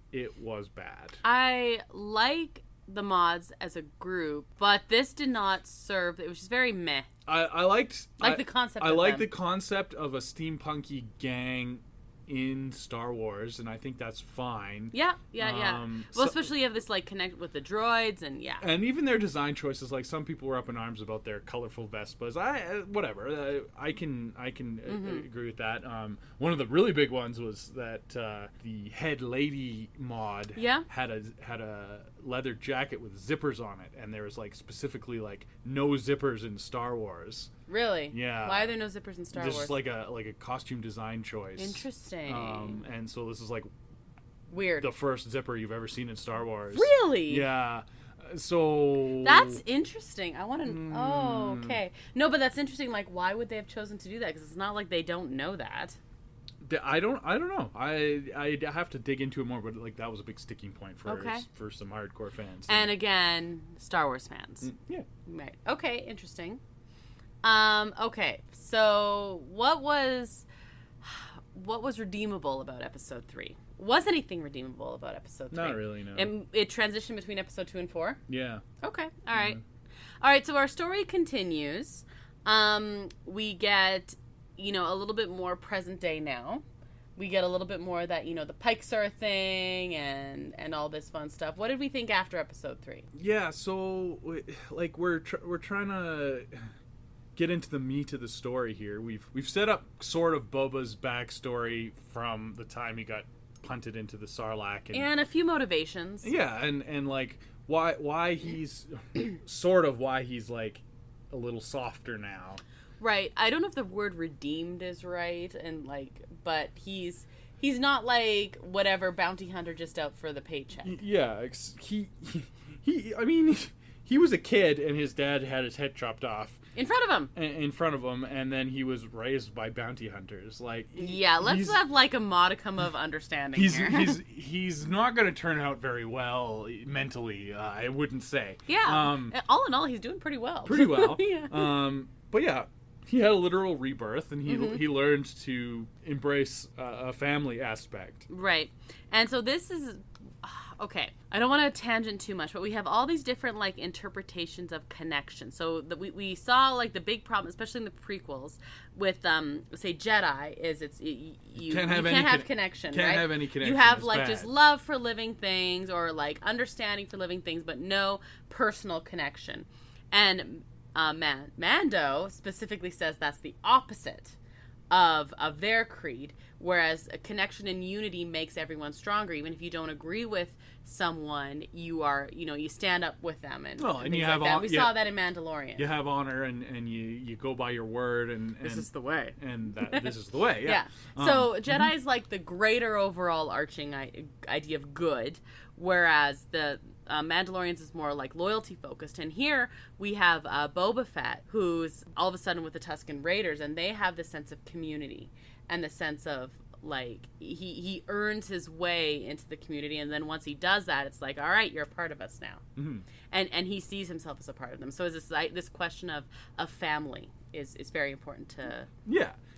bad. I like the mods as a group, but this did not serve. It was just very meh. I liked The concept. I of like them. the concept of a steampunky gang in Star Wars, and I think that's fine. Yeah. Well, so- especially you have this like connect with the droids, and yeah. And even their design choices, like some people were up in arms about their colorful Vespas. Whatever. I can agree with that. One of the really big ones was that the head lady mod had a leather jacket with zippers on it, and there was like specifically like no zippers in Star Wars. Really? Yeah. Why are there no zippers in Star This Wars? is like a costume design choice. Interesting. And so this is like Weird. the first zipper you've ever seen in Star Wars. Really? Yeah. So That's interesting. I want to. Oh, okay. No, but that's interesting. Like, why would they have chosen to do that? Because it's not like they don't know that. I don't know. I have to dig into it more, but like that was a big sticking point for some hardcore fans. And again, Star Wars fans. Yeah. Right. Okay. Interesting. Okay. So what was redeemable about episode 3? Was anything redeemable about episode 3? Not really, no. It transitioned between episode 2 and 4? Yeah. Okay. All right. All right. So our story continues. We get, a little bit more present day now. We get a little bit more that, the Pikes are a thing and all this fun stuff. What did we think after episode 3? Yeah. So like we're trying to get into the meat of the story here. We've set up sort of Boba's backstory from the time he got punted into the sarlacc and a few motivations. Yeah, and like why he's sort of why he's like a little softer now. Right. I don't know if the word redeemed is right, and but he's not like whatever bounty hunter just out for the paycheck. Yeah, he I mean, he was a kid and his dad had his head chopped off in front of him. And then he was raised by bounty hunters. Like, yeah, let's have like a modicum of understanding here. He's not going to turn out very well mentally. I wouldn't say. Yeah. All in all, he's doing pretty well. Pretty well. Yeah. But yeah, he had a literal rebirth, and he learned to embrace a family aspect. Right. And so this is. Okay, I don't want to tangent too much, but we have all these different interpretations of connection. So we saw the big problem, especially in the prequels, with say Jedi, is you can't have connection. Can't right? have any connection. You have it's just bad. love for living things or understanding for living things, but no personal connection. And Mando specifically says that's the opposite of their creed, whereas a connection and unity makes everyone stronger. Even if you don't agree with someone, you are, you stand up with them, and you have that. We saw that in Mandalorian. You have honor, and you go by your word, and this is the way, and this is the way. Yeah. So Jedi is the greater overall arching idea of good, whereas the Mandalorians is more loyalty focused. And here we have Boba Fett, who's all of a sudden with the Tusken Raiders, and they have the sense of community and the sense of he earns his way into the community, and then once he does that, it's all right, you're a part of us now. And he sees himself as a part of them. So is this question of family is very important to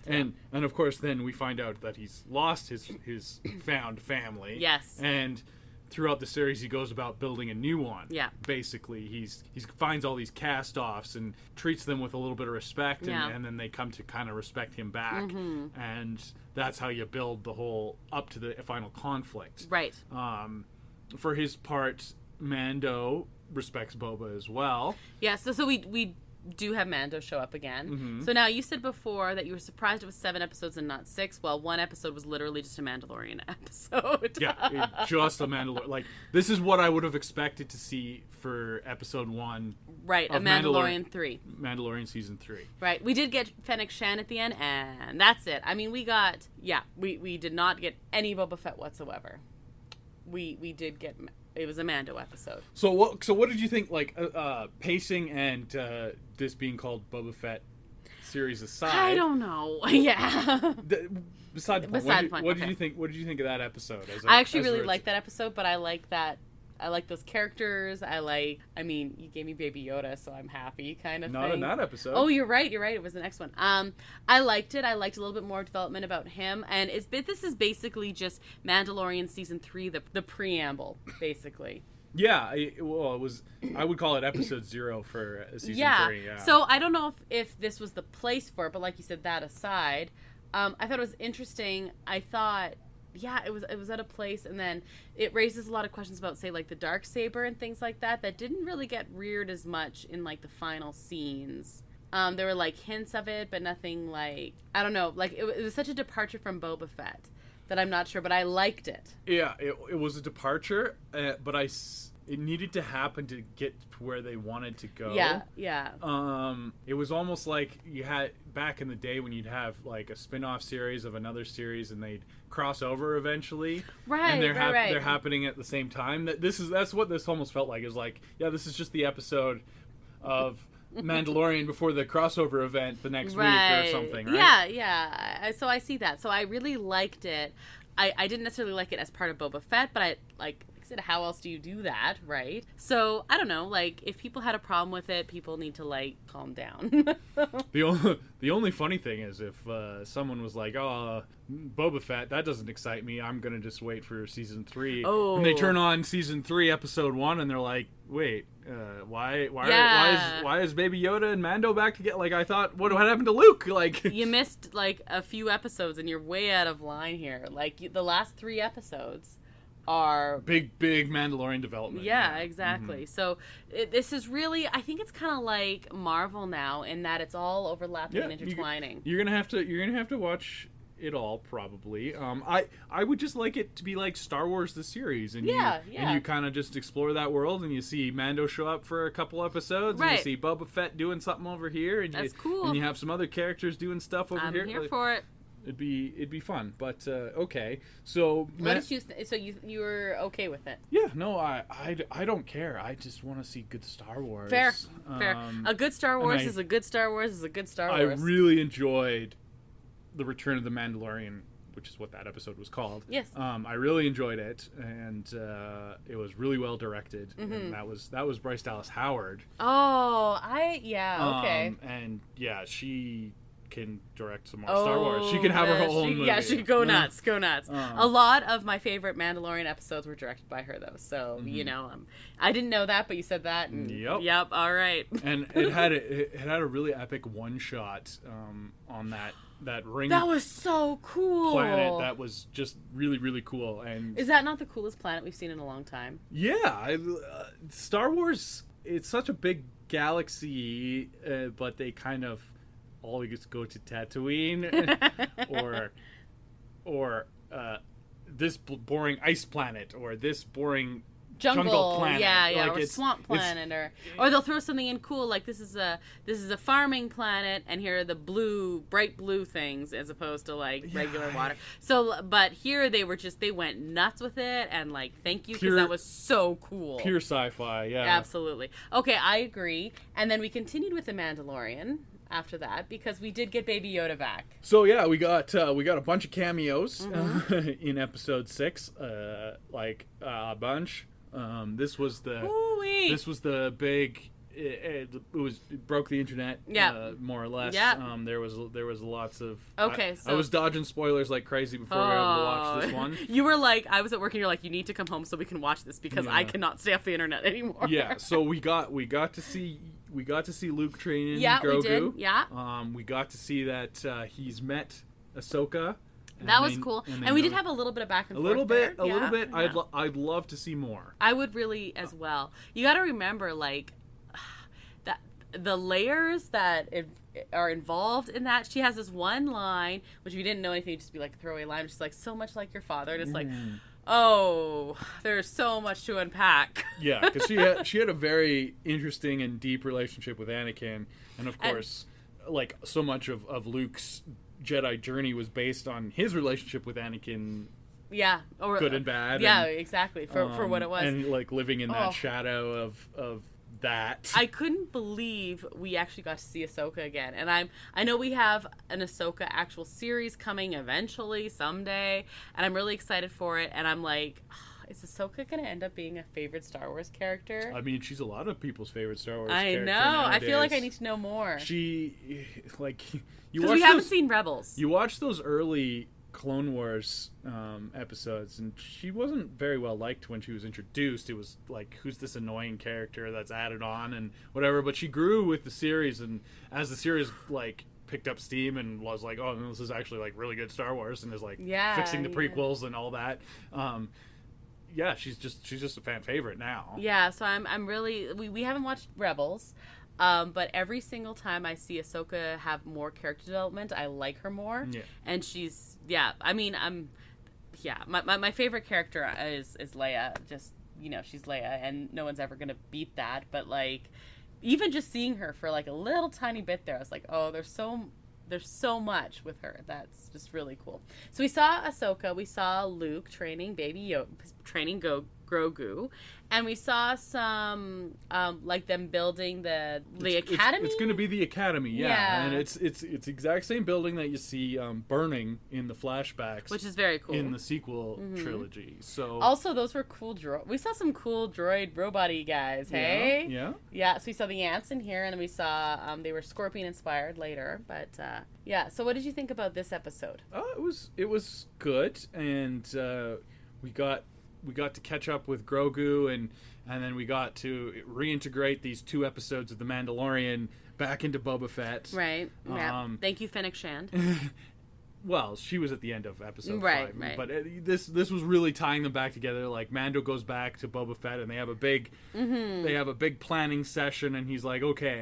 and of course then we find out that he's lost his found family. Yes. And throughout the series, he goes about building a new one. Yeah. Basically, he finds all these cast-offs and treats them with a little bit of respect, and then they come to kind of respect him back. And that's how you build the whole up to the final conflict. Right. For his part, Mando respects Boba as well. Yeah. So we do have Mando show up again. So now you said before that you were surprised it was 7 episodes and not 6. Well, one episode was literally just a Mandalorian episode. Yeah, just a Mandalorian. This is what I would have expected to see for episode 1. Right, a Mandalorian 3. Mandalorian season 3. Right. We did get Fennec Shan at the end, and that's it. I mean, we did not get any Boba Fett whatsoever. We did get... It was a Mando episode. So what did you think, pacing and this being called Boba Fett series aside? I don't know. Yeah. Beside the point, what did you think? What did you think of that episode? I actually really liked that episode, but I like those characters. You gave me Baby Yoda, so I'm happy, kind of Not thing. in that episode. Oh, you're right. It was the next one. I liked it. I liked a little bit more development about him, and this is basically just Mandalorian season 3, the preamble, basically. Yeah, it was. I would call it episode 0 for season 3. Yeah. So I don't know if this was the place for it, but like you said, that aside, I thought it was interesting. I thought. Yeah, it was at a place, and then it raises a lot of questions about, say, the Darksaber and things like that didn't really get reared as much in, the final scenes. There were, hints of it, but nothing, I don't know, it was such a departure from Boba Fett that I'm not sure, but I liked it. Yeah, it was a departure, but it needed to happen to get to where they wanted to go. Yeah. It was almost like you had back in the day when you'd have like a spin-off series of another series and they'd cross over eventually. Right, and they're right. they're happening at the same time. That's what this almost felt like. Is like, yeah, this is just the episode of Mandalorian before the crossover event the next week or something, right? Yeah. So I see that. So I really liked it. I didn't necessarily like it as part of Boba Fett, but I said, how else do you do that, right? So I don't know, like if people had a problem with it, people need to like calm down. The only funny thing is if someone was like, "Oh, Boba Fett, that doesn't excite me. I'm gonna just wait for season 3." Oh. And they turn on season 3, episode 1, and they're like, "Wait, why is Baby Yoda and Mando back together? Like I thought, what happened to Luke? Like You missed like a few episodes, and you're way out of line here. Like the last 3 episodes are big Mandalorian development." Yeah, exactly. So this is really, I think it's kind of like Marvel now in that it's all overlapping and intertwining. You're gonna have to watch it all probably. I would just like it to be like Star Wars the series, and and you kind of just explore that world, and you see Mando show up for a couple episodes, and you see Boba Fett doing something over here, and that's cool. And you have some other characters doing stuff over here. I'm here for it. It'd be fun, but okay. So what did you? So you were okay with it? Yeah, no, I don't care. I just want to see good Star Wars. Fair. A good Star Wars is a good Star Wars is a good Star Wars. I really enjoyed the Return of the Mandalorian, which is what that episode was called. Yes. I really enjoyed it, and it was really well directed. And that was Bryce Dallas Howard. Oh, okay. And yeah, she can direct some more Star Wars. She can have her own movie. Yeah, she go nuts. A lot of my favorite Mandalorian episodes were directed by her, though. So I didn't know that, but you said that. And yep. All right. And it had a really epic one shot on that ring. That was so cool. Planet that was just really, really cool. And is that not the coolest planet we've seen in a long time? Yeah, Star Wars. It's such a big galaxy, but they kind of always go to Tatooine or this boring ice planet or this boring jungle planet. Yeah, or swamp planet, or they'll throw something in cool like this is a farming planet, and here are the bright blue things as opposed to like regular water. So, but here they went nuts with it, and like thank you because that was so cool. Pure sci-fi, yeah, absolutely. Okay, I agree. And then we continued with the Mandalorian after that because we did get Baby Yoda back. So yeah, we got a bunch of cameos in episode 6, a bunch. This was the big. It broke the internet. More or less. Yeah. There was lots of. Okay. I was dodging spoilers like crazy before we were able to watch this one. You were like, I was at work, and you're like, you need to come home so we can watch this because I cannot stay off the internet anymore. Yeah. So we got to see Luke training Grogu. We did. Yeah. We got to see that he's met Ahsoka. That was cool, and we did have a little bit of back and forth. A little bit. Yeah. I'd love to see more. I would really as well. You got to remember, like, that the layers that are involved in that. She has this one line, which if you didn't know anything, it'd just be like a throwaway line, which is like so much like your father, and it's like, oh, there's so much to unpack. Yeah, because she had a very interesting and deep relationship with Anakin, and of course, like so much of Luke's Jedi journey was based on his relationship with Anakin. Yeah, or good and bad. Yeah, exactly for what it was, and like living in that shadow of that. I couldn't believe we actually got to see Ahsoka again, and I know we have an Ahsoka actual series coming eventually someday, and I'm really excited for it. And I'm like, is Ahsoka going to end up being a favorite Star Wars character? I mean, she's a lot of people's favorite Star Wars. I character know. Nowadays. I feel like I need to know more. She like. Because we haven't seen Rebels. You watch those early Clone Wars episodes, and she wasn't very well liked when she was introduced. It was like, who's this annoying character that's added on and whatever. But she grew with the series, and as the series like picked up steam and was like, oh, no, this is actually like really good Star Wars, and is like fixing the prequels and all that. Yeah, she's just a fan favorite now. Yeah, so I'm really we haven't watched Rebels. But every single time I see Ahsoka have more character development, I like her more. Yeah. And she's, I mean, my favorite character is Leia. Just, she's Leia, and no one's ever gonna beat that. But like, even just seeing her for like a little tiny bit there, I was like, oh, there's so much with her. That's just really cool. So we saw Ahsoka, we saw Luke training Grogu, and we saw some like them building the academy. It's going to be the academy, yeah. And it's exact same building that you see burning in the flashbacks, which is very cool in the sequel trilogy. So also those were cool we saw some cool droid robot-y guys. Hey, yeah. So we saw the ants in here, and then we saw they were Scorpion inspired later. But yeah. So what did you think about this episode? It was good, and we got to catch up with Grogu, and then we got to reintegrate these 2 episodes of The Mandalorian back into Boba Fett. Right. Thank you, Fennec Shand. Well, she was at the end of episode 5. Right. But this was really tying them back together. Like, Mando goes back to Boba Fett, and they have a big planning session, and he's like, okay,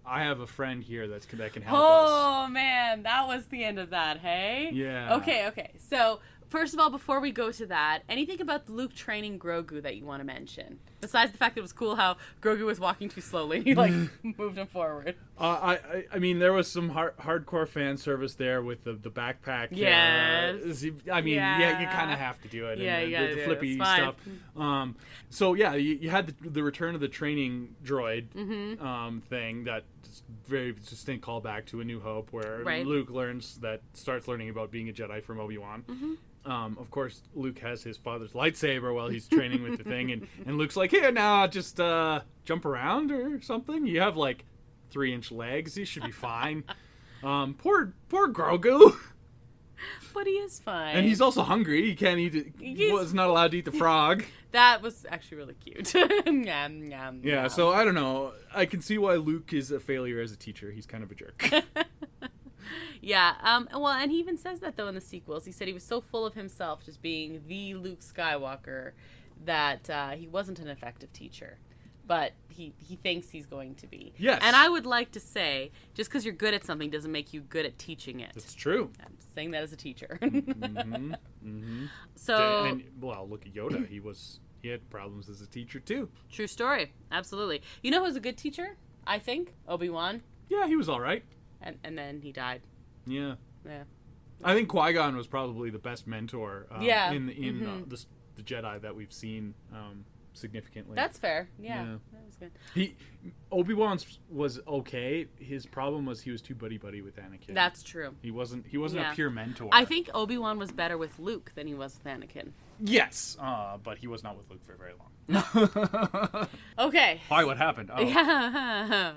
I have a friend here that can help us. Oh, man, that was the end of that, hey? Yeah. Okay. So, first of all, before we go to that, anything about Luke training Grogu that you want to mention? Besides the fact that it was cool how Grogu was walking too slowly. He, moved him forward. I mean, there was some hardcore fan service there with the backpack. Yes. You kind of have to do it. Yeah, and the flippy stuff. So, yeah, you had the return of the training droid thing that very distinct callback to A New Hope, where Luke starts learning about being a Jedi from Obi-Wan. Of course, Luke has his father's lightsaber while he's training with the thing, and Luke's like, here, now, just jump around or something. You have, 3-inch legs. You should be fine. Poor Grogu. But he is fine. And he's also hungry. He can't eat it. He was not allowed to eat the frog. That was actually really cute. Yeah, so I don't know. I can see why Luke is a failure as a teacher. He's kind of a jerk. Yeah, well, and he even says that, though, in the sequels. He said he was so full of himself, just being the Luke Skywalker, that he wasn't an effective teacher. But he thinks he's going to be. Yes. And I would like to say, just because you're good at something doesn't make you good at teaching it. That's true. I'm saying that as a teacher. So, and, well, look at Yoda. He had problems as a teacher, too. True story. Absolutely. You know who's a good teacher, I think? Obi-Wan. Yeah, he was all right. And then he died. Yeah. I think Qui-Gon was probably the best mentor in the Jedi that we've seen significantly. That's fair. Yeah. That was good. Obi-Wan's was okay. His problem was he was too buddy-buddy with Anakin. That's true. He wasn't a pure mentor. I think Obi-Wan was better with Luke than he was with Anakin. Yes, but he was not with Luke for very long. Okay. Why? What happened? Oh. Yeah.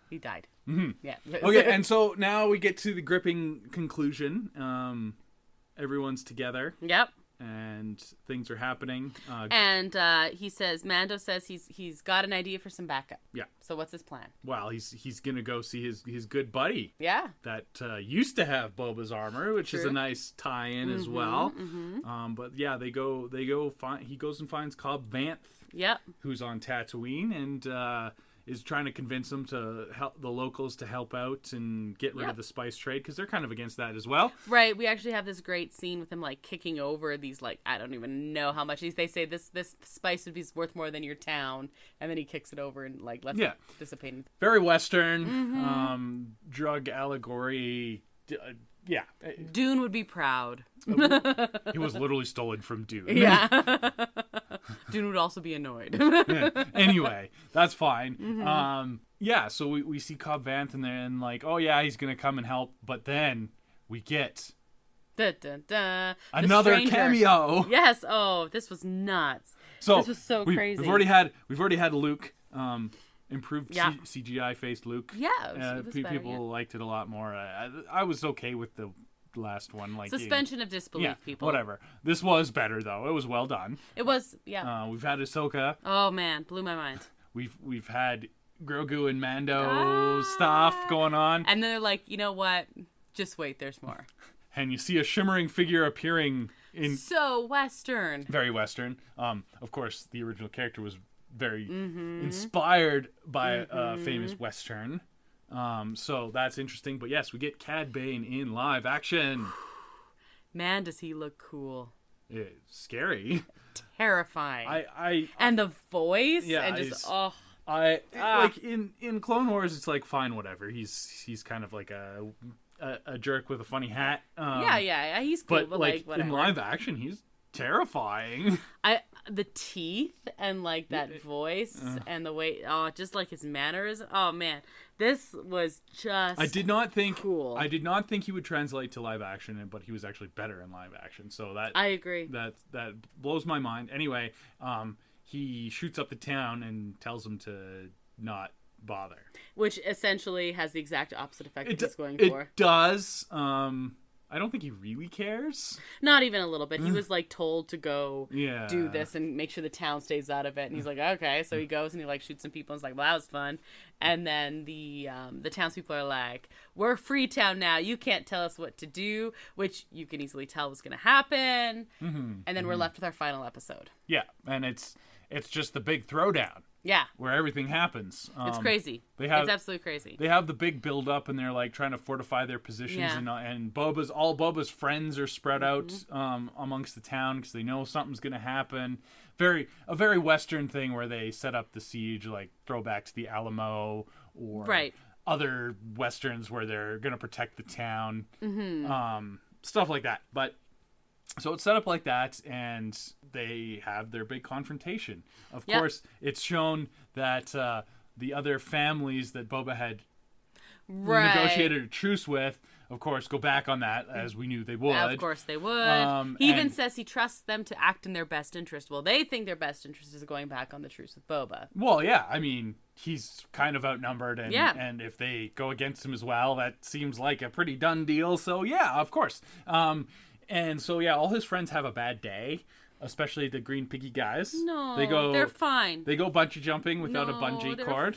He died. Mm-hmm. Yeah. Okay, and so now we get to the gripping conclusion. Everyone's together. Yep. And things are happening. Mando says he's got an idea for some backup. Yeah. So what's his plan? Well, he's gonna go see his good buddy. Yeah. That used to have Boba's armor, which is a nice tie-in as well. Mm-hmm. But yeah, he goes and finds Cobb Vanth. Yep. Who's on Tatooine and is trying to convince them to help the locals to help out and get rid of the spice trade, because they're kind of against that as well. Right. We actually have this great scene with him kicking over these I don't even know how much they say this spice would be worth more than your town, and then he kicks it over and lets it dissipate. Very Western, drug allegory. Yeah. Dune would be proud. He was literally stolen from Dune. Yeah. Dune would also be annoyed. Anyway, that's fine. Mm-hmm. So we see Cobb Vanth and then oh yeah, he's going to come and help. But then we get another cameo. Yes. Oh, this was nuts. This was so crazy. We've already had Luke, improved CGI faced Luke. Yeah. People liked it a lot more. I was okay with the last one. Suspension of disbelief, people. Whatever. This was better though. It was well done. It was. Yeah. We've had Ahsoka. Oh man, blew my mind. We've had Grogu and Mando stuff going on, and then they're like, you know what? Just wait. There's more. And you see a shimmering figure appearing in so Western. Very Western. Of course, the original character was very inspired by a famous Western. So that's interesting. But yes, we get Cad Bane in live action. Man, does he look cool. scary. Terrifying. I and the voice, yeah, and just like in Clone Wars, it's like fine, whatever. He's kind of like a jerk with a funny hat. Yeah, he's cool, but like whatever. In live action, he's terrifying. The teeth and like that voice and the way, just like his manners. Oh man, this was just. I did not think cool. I did not think he would translate to live action, but he was actually better in live action. So that I agree. That blows my mind. Anyway, he shoots up the town and tells them to not bother, which essentially has the exact opposite effect that he's going for. It does. I don't think he really cares. Not even a little bit. He was like told to go Yeah. do this and make sure the town stays out of it. And he's like, okay. So he goes and he like shoots some people. And it's like, well, that was fun. And then the townspeople are like, we're Freetown now. You can't tell us what to do, which you can easily tell was going to happen. Mm-hmm. And then we're left with our final episode. Yeah, and it's just the big throwdown. Yeah. Where everything happens. It's crazy. It's absolutely crazy. They have the big build up and they're like trying to fortify their positions and Boba's friends are spread out amongst the town because they know something's going to happen. A very Western thing where they set up the siege, like throwback to the Alamo or other Westerns where they're going to protect the town. Mm-hmm. Stuff like that. But so it's set up like that, and they have their big confrontation. Of course, it's shown that the other families that Boba had negotiated a truce with, of course, go back on that, as we knew they would. Of course they would. He even says he trusts them to act in their best interest. Well, they think their best interest is going back on the truce with Boba. Well, yeah. I mean, he's kind of outnumbered, and if they go against him as well, that seems like a pretty done deal. So, yeah, of course. And so, yeah, all his friends have a bad day, especially the green piggy guys. No, they're fine. They go bungee jumping without a bungee cord.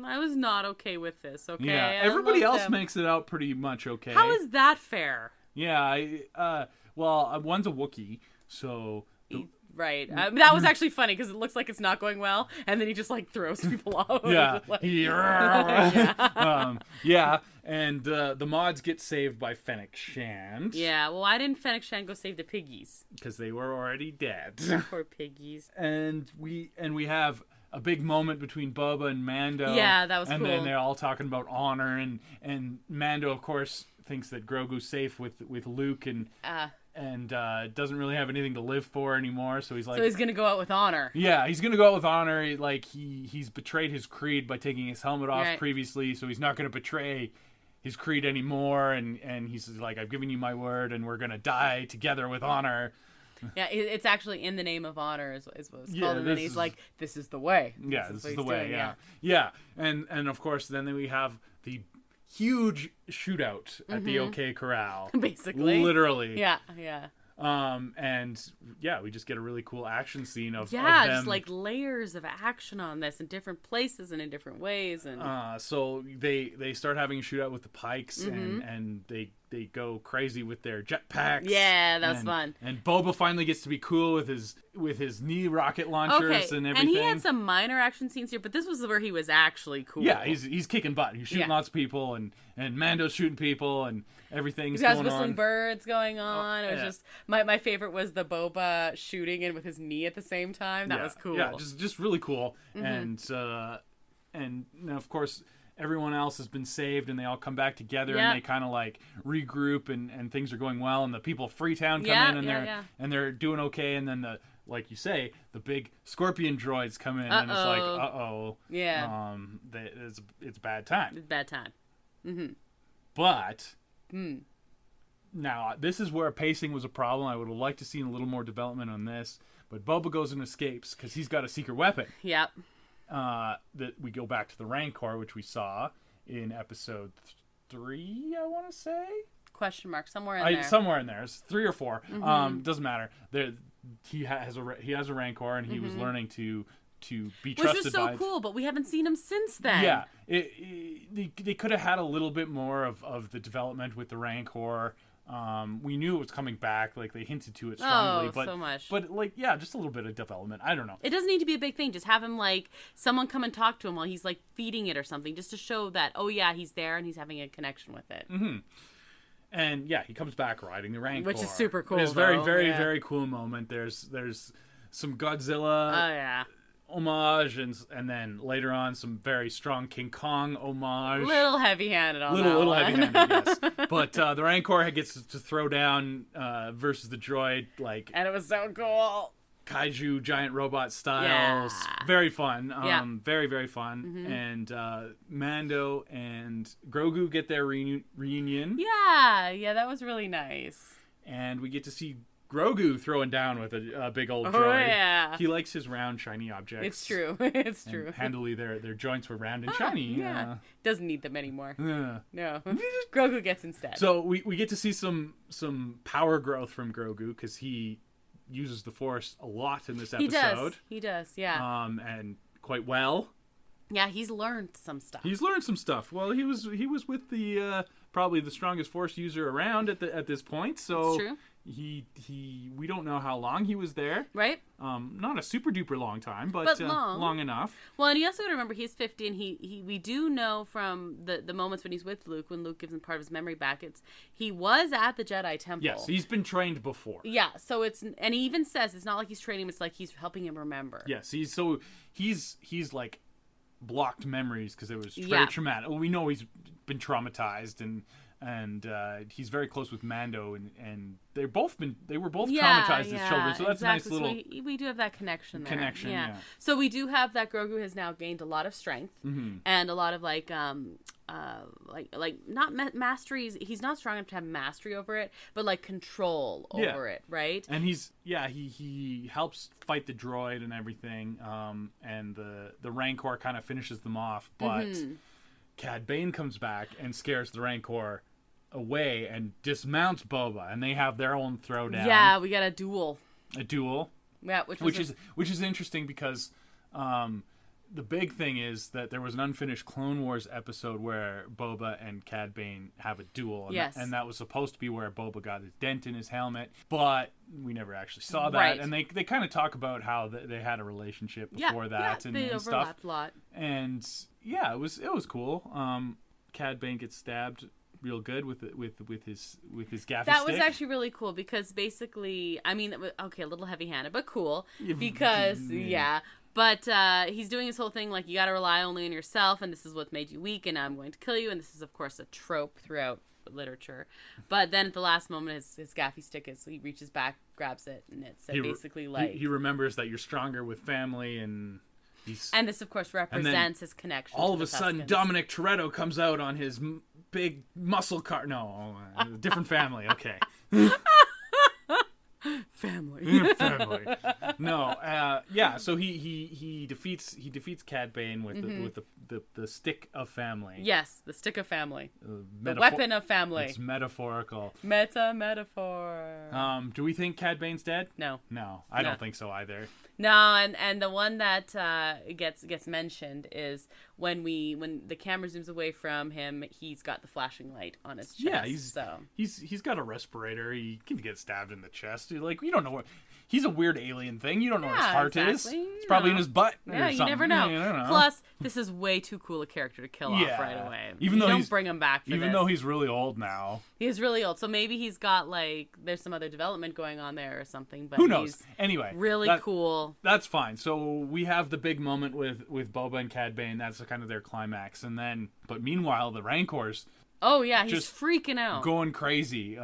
I was not okay with this, okay? Yeah, everybody else makes it out pretty much okay. How is that fair? Yeah, one's a Wookiee, so... Right. That was actually funny because it looks like it's not going well, and then he just like throws people off. Yeah. Yeah. And the mods get saved by Fennec Shand. Yeah. Well, why didn't Fennec Shand go save the piggies? Because they were already dead. Poor piggies. And we have a big moment between Boba and Mando. Yeah, that was cool. And then they're all talking about honor, and Mando, of course, thinks that Grogu's safe with Luke and doesn't really have anything to live for anymore. So he's like, he's gonna go out with honor. Yeah, he's gonna go out with honor. Like he's betrayed his creed by taking his helmet off previously, so he's not gonna betray his creed anymore. And he's like, I've given you my word, and we're gonna die together with honor. Yeah, it's actually in the name of honor is what it's called. And then he's like, this is the way. Yeah, this is the way. Doing, yeah. And of course, then we have the huge shootout at the OK Corral. Basically. Literally. Yeah. And we just get a really cool action scene of them. Just like layers of action on this in different places and in different ways. And so they start having a shootout with the Pikes and they go crazy with their jetpacks. Yeah, that was fun. And Boba finally gets to be cool with his knee rocket launchers and everything. And he had some minor action scenes here, but this was where he was actually cool. Yeah, he's kicking butt. He's shooting lots of people, and Mando's shooting people, and everything's going on. He's got whistling birds going on. It was just my favorite was the Boba shooting in with his knee at the same time. That was cool. Yeah, just really cool. And of course, everyone else has been saved, and they all come back together, and they kind of like regroup, and things are going well, and the people of Freetown come in, and they're doing okay, and then like you say, the big scorpion droids come in, and it's like, yeah, it's bad time. It's bad time. Mm-hmm. But now this is where pacing was a problem. I would have liked to see a little more development on this, but Boba goes and escapes because he's got a secret weapon. Yep. That we go back to the Rancor, which we saw in episode 3, I want to say. Question mark somewhere in there. Somewhere in there. It's 3 or 4. Doesn't matter. He has a Rancor, and he was learning to be trusted by. Which was so cool, but we haven't seen him since then. Yeah, they could have had a little bit more of the development with the Rancor. We knew it was coming back, like they hinted to it strongly, but so much. But just a little bit of development. I don't know. It doesn't need to be a big thing. Just have him like someone come and talk to him while he's like feeding it or something, just to show that he's there and he's having a connection with it. And yeah, he comes back riding the Rancor, which is super cool. It's very, though. very, Yeah. very cool moment. There's some Godzilla Oh yeah. homage, and then later on some very strong King Kong homage. Little heavy-handed on that Little one. heavy-handed, yes. But the Rancor gets to throw down versus the droid, like And it was so cool. kaiju giant robot styles. Yeah. Very fun. Yeah. Very, very fun. And Mando and Grogu get their reunion. Yeah, that was really nice. And we get to see Grogu throwing down with a big old Oh, droid. yeah. He likes his round, shiny objects. It's true. It's And true. handily, their joints were round and shiny. Yeah. Doesn't need them anymore. Yeah. No. Grogu gets instead. So we get to see some power growth from Grogu because he uses the Force a lot in this episode. He does, yeah. And quite well. Yeah, he's learned some stuff. He's learned some stuff. Well, he was with the probably the strongest Force user around at this point. So It's true. We don't know how long he was there. Right? Not a super duper long time, but long enough. Well, and you also got to remember he's 50, and we do know from the moments when he's with Luke, when Luke gives him part of his memory back, he was at the Jedi Temple. Yes, he's been trained before. Yeah, so and he even says it's not like he's training him; it's like he's helping him remember. Yes, he's like blocked memories because it was very traumatic. Well, we know he's been traumatized and he's very close with Mando and they were both traumatized as children, so that's exactly. a nice little we do have that connection there. yeah. So we do have that Grogu has now gained a lot of strength and a lot of like not mastery. He's not strong enough to have mastery over it, but like control over it, right? And he helps fight the droid and everything, and the Rancor kind of finishes them off, but Cad Bane comes back and scares the Rancor away and dismounts Boba, and they have their own throwdown. Yeah, we got a duel. Yeah, which is interesting because the big thing is that there was an unfinished Clone Wars episode where Boba and Cad Bane have a duel, and that was supposed to be where Boba got his dent in his helmet, but we never actually saw that. Right. And they kind of talk about how they had a relationship before that and they stuff. overlapped a lot. And yeah, it was cool. Cad Bane gets stabbed real good with his gaffy That stick. was actually really cool because basically, I mean, okay, a little heavy-handed, but cool because But he's doing his whole thing like you got to rely only on yourself, and this is what made you weak, and I'm going to kill you. And this is, of course, a trope throughout literature. But then at the last moment, his gaffy stick he reaches back, grabs it, and it's basically like he remembers that you're stronger with family, and this, of course, represents his connection. All to of the a sudden, Tuscans. Dominic Toretto comes out on his big muscle car. No, different family. Okay. Family. No, so he defeats Cad Bane with the stick of family. Yes, the stick of family. The weapon of family. It's metaphorical. Metaphor. Do we think Cad Bane's dead? No. I don't think so either. No, and the one that gets mentioned is when the camera zooms away from him, he's got the flashing light on his chest. Yeah, he's got a respirator. He can get stabbed in the chest. Like, you don't know what. He's a weird alien thing. You don't know where his heart is. It's probably in his butt. Yeah, or you something. never know. You don't know. Plus, this is way too cool a character to kill off right away. Even though you don't bring him back for even this. though he's really old now. He's really old, so maybe he's got there's some other development going on there or something. But who knows? Anyway, really cool. That's fine. So we have the big moment with Boba and Cad Bane. That's kind of their climax, and then but meanwhile the Rancor's. Oh yeah, he's just freaking out, going crazy.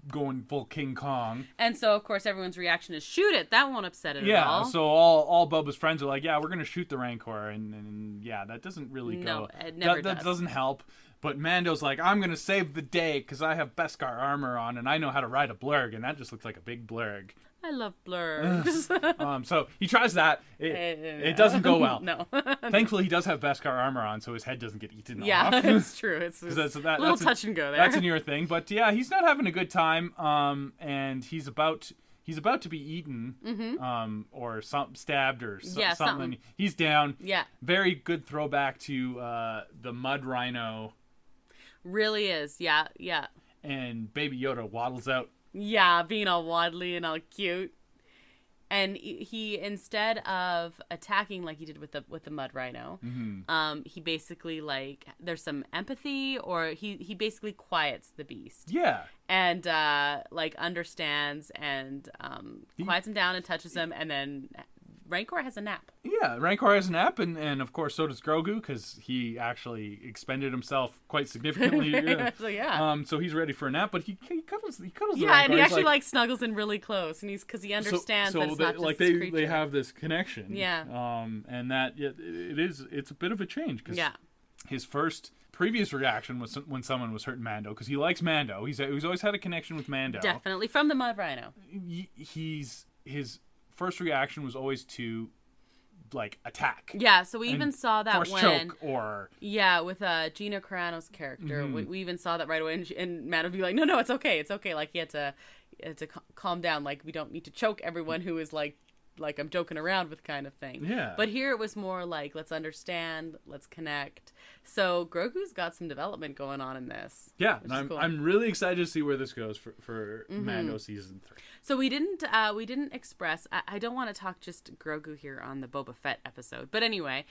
Going full King Kong. And so, of course, everyone's reaction is shoot it. That won't upset it at all. Yeah, so all Boba's friends are like, yeah, we're going to shoot the Rancor. And yeah, that doesn't really go. No, it never does. That doesn't help. But Mando's like, I'm going to save the day because I have Beskar armor on and I know how to ride a blurg. And that just looks like a big blurg. I love blurgs. So he tries that. It doesn't go well. No. Thankfully, he does have Beskar armor on, so his head doesn't get eaten off. Yeah, it's true. It's a little touch and go there. That's a newer thing. But yeah, he's not having a good time. And he's about to be eaten, or stabbed or something. He's down. Yeah. Very good throwback to the Mud Rhino. Really is. Yeah. Yeah. And Baby Yoda waddles out. Yeah, being all waddly and all cute. And he instead of attacking like he did with the mud rhino, he basically like there's some empathy, or he basically quiets the beast. Yeah. And like understands and quiets him down and touches him, and then Rancor has a nap. Yeah, Rancor has a nap, and of course so does Grogu, because he actually expended himself quite significantly. Yeah. So he's ready for a nap, but he cuddles the Yeah, Rancor. and he He's actually like snuggles in really close, and because he understands that it's not just this creature. they have this connection. Yeah. And that it's a bit of a change, because his previous reaction was when someone was hurting Mando, because he likes Mando. He's always had a connection with Mando. Definitely from the mud rhino. His first reaction was always to like attack. Yeah, so we even saw that force choke or with Gina Carano's character. We even saw that right away, and Matt would be like, "No, it's okay. Like he had to calm down. Like we don't need to choke everyone who is like I'm joking around with kind of thing." Yeah. But here it was more like, let's understand, let's connect. So Grogu's got some development going on in this. Yeah, and cool. I'm really excited to see where this goes for Mando season 3. So we didn't express. I don't want to talk just Grogu here on the Boba Fett episode, but anyway,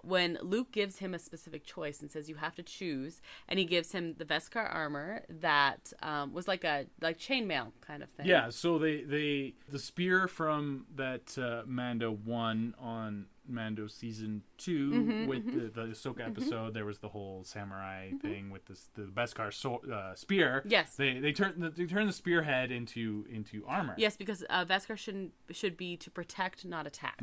when Luke gives him a specific choice and says you have to choose, and he gives him the Beskar armor that was like chainmail kind of thing. Yeah. So the spear from that Mando won on Mando season 2 with the Ahsoka episode. There was the whole samurai thing with the Beskar spear. Yes, they turn the spearhead into armor. Yes, because Beskar should be to protect, not attack.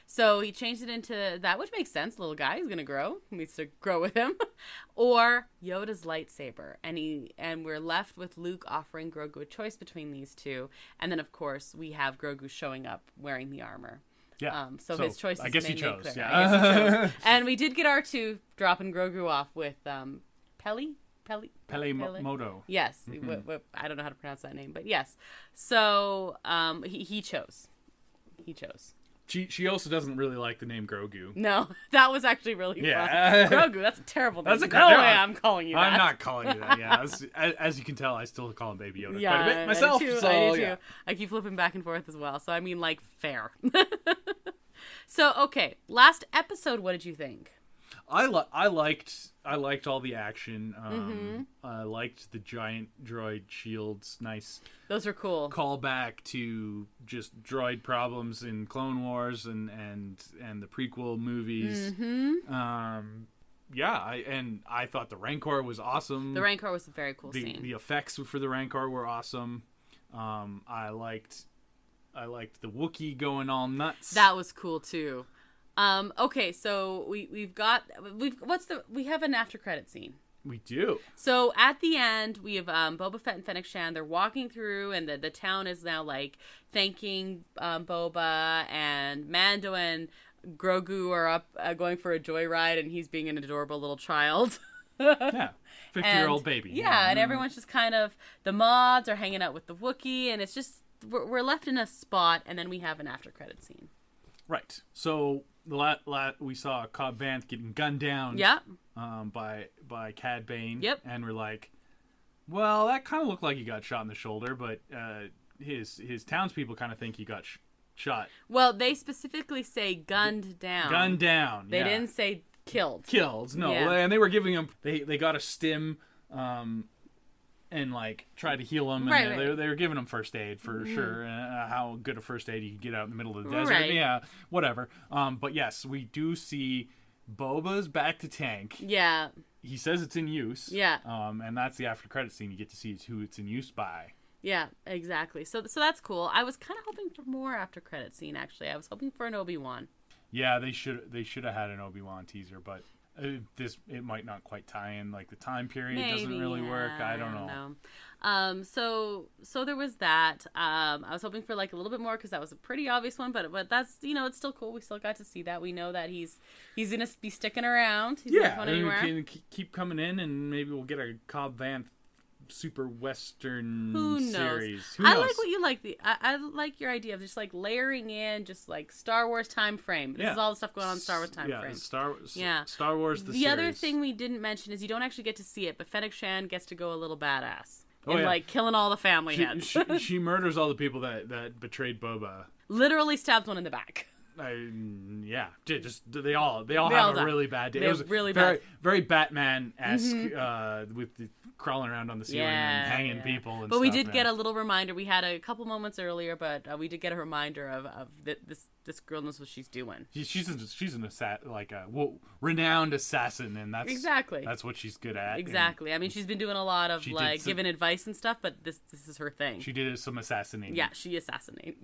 So he changed it into that, which makes sense. Little guy, he's gonna grow. He needs to grow with him, or Yoda's lightsaber, and we're left with Luke offering Grogu a choice between these two, and then of course we have Grogu showing up wearing the armor. Yeah. So his choice is I guess he made chose. clear. Yeah. I guess he chose. And we did get R2 dropping Grogu off with Peli Moto. Yes. I don't know how to pronounce that name, but yes. So he chose. She also doesn't really like the name Grogu. No, that was actually really fun. Grogu, that's a terrible name. That's no way I'm calling you that. I'm not calling you that, yeah. As you can tell, I still call him Baby Yoda quite a bit myself. I do too. I keep flipping back and forth as well. So, I mean, like, fair. So, okay. Last episode, what did you think? I liked all the action. I liked the giant droid shields. Nice. Those are cool. Callback to just droid problems in Clone Wars and the prequel movies. I thought the Rancor was awesome. The Rancor was a very cool scene. The effects for the Rancor were awesome. I liked the Wookiee going all nuts. That was cool too. Okay, so we have an after credit scene. We do. So at the end, we have Boba Fett and Fennec Shand. They're walking through, and the town is now like thanking Boba, and Mando and Grogu are up going for a joyride, and he's being an adorable little child. Yeah, 50-year-old baby. Yeah, and everyone's just kind of, the mods are hanging out with the Wookiee, and it's just we're left in a spot, and then we have an after credit scene. Right. So we saw Cobb Vanth getting gunned down. Yeah. By Cad Bane. Yep. And we're like, well, that kind of looked like he got shot in the shoulder, but his townspeople kind of think he got shot. Well, they specifically say gunned down. Gunned down. They didn't say killed. Killed. No. Yeah. And they were giving him. They got a stim. And like try to heal him, and they were giving him first aid for sure. How good a first aid you can get out in the middle of the desert, yeah, whatever. But yes, we do see Boba's back to tank. Yeah, he says it's in use. Yeah, and that's the after credit scene. You get to see who it's in use by. Yeah, exactly. So that's cool. I was kind of hoping for more after credit scene. Actually, I was hoping for an Obi-Wan. Yeah, they should have had an Obi-Wan teaser, but. It might not quite tie in, like the time period doesn't really work. I don't know. So there was that. I was hoping for like a little bit more because that was a pretty obvious one, but that's, it's still cool. We still got to see that. We know that he's gonna be sticking around. He's not going anywhere. Can keep coming in, and maybe we'll get a Cobb Vanth super western series. Who knows? I like what you like. I like your idea of just like layering in just like Star Wars time frame. This is all the stuff going on in Star Wars time frame. Star Wars. The other thing we didn't mention is you don't actually get to see it, but Fennec Shand gets to go a little badass. Oh, and yeah. like killing all the family heads. She murders all the people that betrayed Boba. Literally stabs one in the back. Yeah, they all all have die. a really bad day. They It have was really very, bad. very Batman-esque with the crawling around on the ceiling and hanging people. And But we stuff, did get a little reminder. We had a couple moments earlier, but we did get a reminder of this girl knows what she's doing. She's an renowned assassin, and that's Exactly. that's what she's good at. Exactly. I mean, she's been doing a lot of She did like some- giving advice and stuff, but this is her thing. And she did some assassinating. Yeah, she assassinated.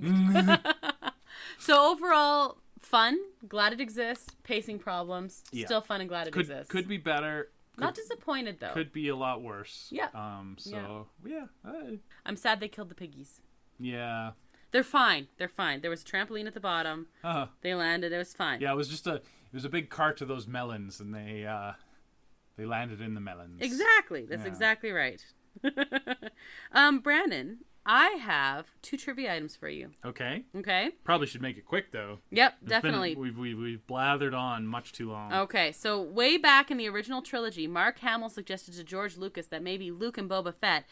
So overall, fun. Glad it exists. Pacing problems. Yeah. Still fun and glad it exists. Could be better. Not disappointed though. Could be a lot worse. Yeah. I'm sad they killed the piggies. Yeah. They're fine. They're fine. There was a trampoline at the bottom. They landed. It was fine. Yeah, it was a big cart of those melons, and they landed in the melons. Exactly. That's exactly right. Brandon, I have 2 trivia items for you. Okay. Okay? Probably should make it quick though. Yep, It's definitely. We've blathered on much too long. Okay, so way back in the original trilogy, Mark Hamill suggested to George Lucas that maybe Luke and Boba Fett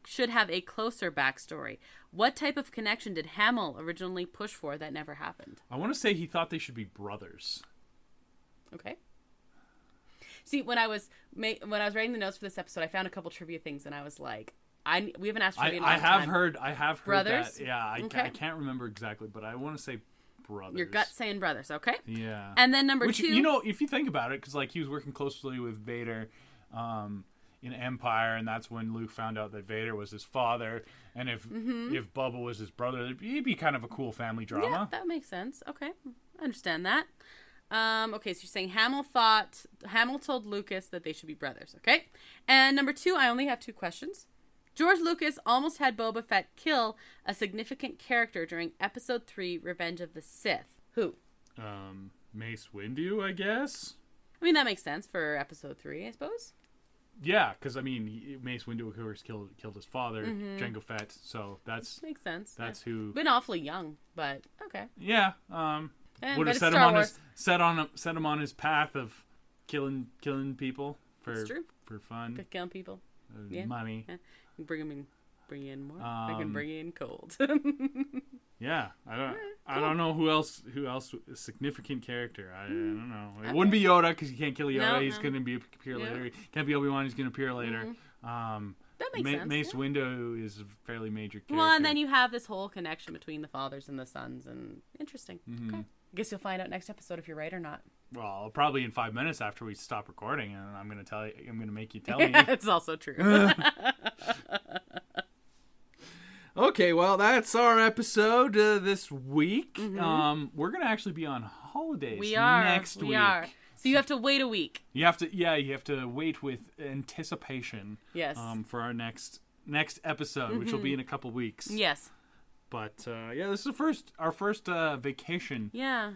should have a closer backstory. What type of connection did Hamill originally push for that never happened? I want to say he thought they should be brothers. Okay. See, when I was writing the notes for this episode, I found a couple trivia things, and I was like, we haven't asked trivia in a long time. I have heard Brothers? that. Yeah, I Okay. can't remember exactly, but I want to say brothers. Your gut saying brothers, okay? Yeah. And then number Which, 2. you know, if you think about it, because like he was working closely with Vader in Empire, and that's when Luke found out that Vader was his father, and if Bubba was his brother, it'd be kind of a cool family Yeah, drama. that makes sense. Okay, I understand that. Okay, so you're saying Hamill told Lucas that they should be brothers, okay? And number 2, I only have 2 questions. George Lucas almost had Boba Fett kill a significant character during Episode 3, Revenge of the Sith. Who? Mace Windu, I guess. I mean, that makes sense for Episode 3, I suppose. Yeah, because I mean, Mace Windu, of course, killed his father, Jango Fett. So that's Makes sense. That's who. Been awfully young, but okay. Yeah. But Would have it's set him Star on Wars. set him on his path of killing people for That's true. for fun, Good killing people. Yeah. money. Yeah. Bring in more. I can bring in cold. Yeah, I cool. don't know who else a significant character. I don't know. It wouldn't be Yoda because you can't kill Yoda. No, He's no. going to appear Yeah. later. Can't be Obi-Wan. He's going to appear later. That makes sense. Mace yeah. Windu is a fairly major character. Well, and then you have this whole connection between the fathers and the sons, and interesting. Okay. I guess you'll find out next episode if you're right or not. Well, probably in 5 minutes after we stop recording, and I'm going to tell you. I'm going to make you tell me. It's also true. Okay, well, that's our episode this week. Mm-hmm. We're going to actually be on holidays We are. next we week. are. So you have to wait a week. You have to wait with anticipation. Yes. For our next episode, which will be in a couple weeks. Yes. But this is our first vacation. Yeah.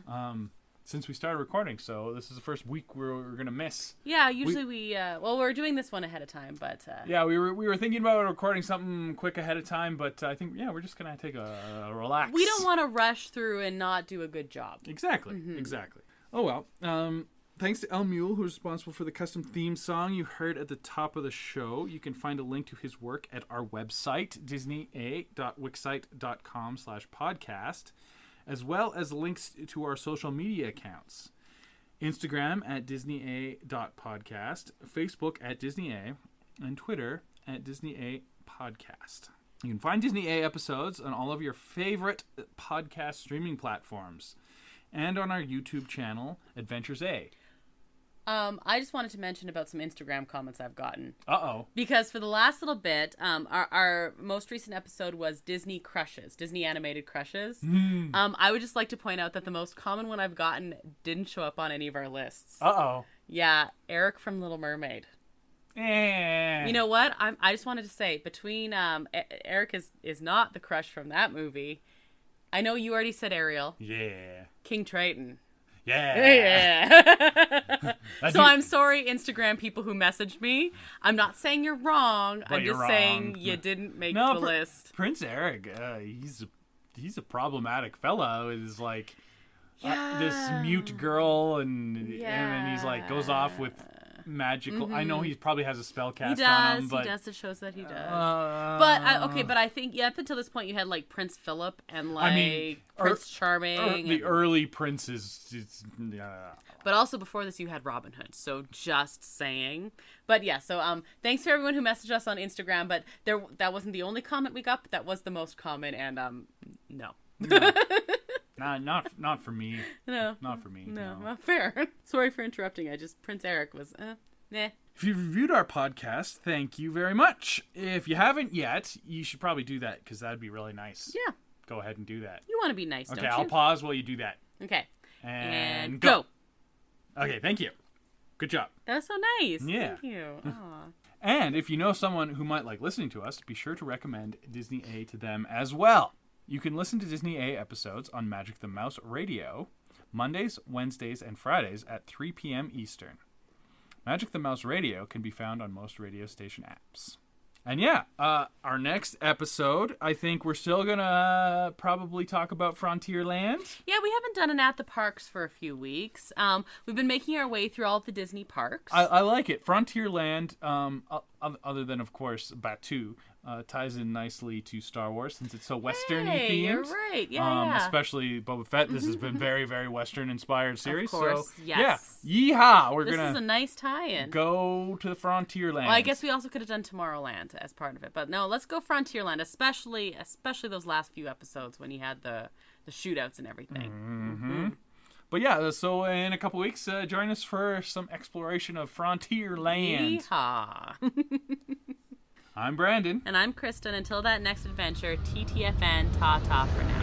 Since we started recording, so this is the first week we're gonna miss. Yeah. Usually we're doing this one ahead of time, but. Yeah, we were thinking about recording something quick ahead of time, but I think we're just gonna take a relax. We don't want to rush through and not do a good job. Exactly. Oh well. Thanks to El Mule, who's responsible for the custom theme song you heard at the top of the show. You can find a link to his work at our website, disneya.wixsite.com/podcast, as well as links to our social media accounts. Instagram at disneya.podcast, Facebook at disneya, and Twitter at disneyapodcast. You can find Disney A episodes on all of your favorite podcast streaming platforms and on our YouTube channel, Adventures A. I just wanted to mention about some Instagram comments I've gotten. Uh-oh. Because for the last little bit, our most recent episode was Disney crushes, Disney animated crushes. I would just like to point out that the most common one I've gotten didn't show up on any of our lists. Uh-oh. Yeah, Eric from Little Mermaid. You know what? I just wanted to say, between Eric is not the crush from that movie. I know you already said Ariel. Yeah. King Triton. Yeah. So I'm sorry, Instagram people who messaged me. I'm not saying you're wrong. But I'm you're just saying wrong. you didn't make the list. Prince Eric, he's a problematic fellow. Is like this mute girl, and then he's like goes off with magical. I know he probably has a spell cast He on does. him, but He does. It shows that he does. But I think up until this point you had like Prince Philip and like Prince Charming. the early princes. But also before this you had Robin Hood. So just saying. But yeah. So thanks to everyone who messaged us on Instagram. But that wasn't the only comment we got. But that was the most common. And no. Not for me. No. Not for me. No. Well, fair. Sorry for interrupting. Prince Eric was nah. If you've reviewed our podcast, thank you very much. If you haven't yet, you should probably do that because that'd be really nice. Yeah. Go ahead and do that. You want to be nice, Okay, don't you? I'll pause while you do that. Okay. And go. Okay, thank you. Good job. That was so nice. Yeah. Thank you. Aw. And if you know someone who might like listening to us, be sure to recommend Disney A to them as well. You can listen to Disney A episodes on Magic the Mouse Radio Mondays, Wednesdays, and Fridays at 3 p.m. Eastern. Magic the Mouse Radio can be found on most radio station apps. And yeah, our next episode, I think we're still going to probably talk about Frontierland. Yeah, we haven't done an At the Parks for a few weeks. We've been making our way through all of the Disney parks. I like it. Frontierland, other than, of course, Batuu, ties in nicely to Star Wars since it's so Western-y themed. You're right. Yeah. Especially Boba Fett. This has been very, very Western-inspired series. Of course, so, yes. Yeah, yeehaw! This is a nice tie-in. Go to the Frontierland. Well, I guess we also could have done Tomorrowland as part of it. But no, let's go Frontierland, especially those last few episodes when you had the shootouts and everything. Mm-hmm. But yeah, so in a couple weeks, join us for some exploration of Frontierland. Yeehaw. I'm Brandon. And I'm Krysta. And until that next adventure, TTFN, ta-ta for now.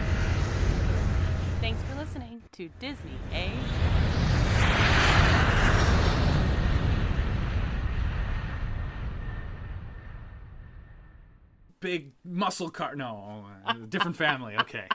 Thanks for listening to Disney A. Big muscle car. No, different family. Okay.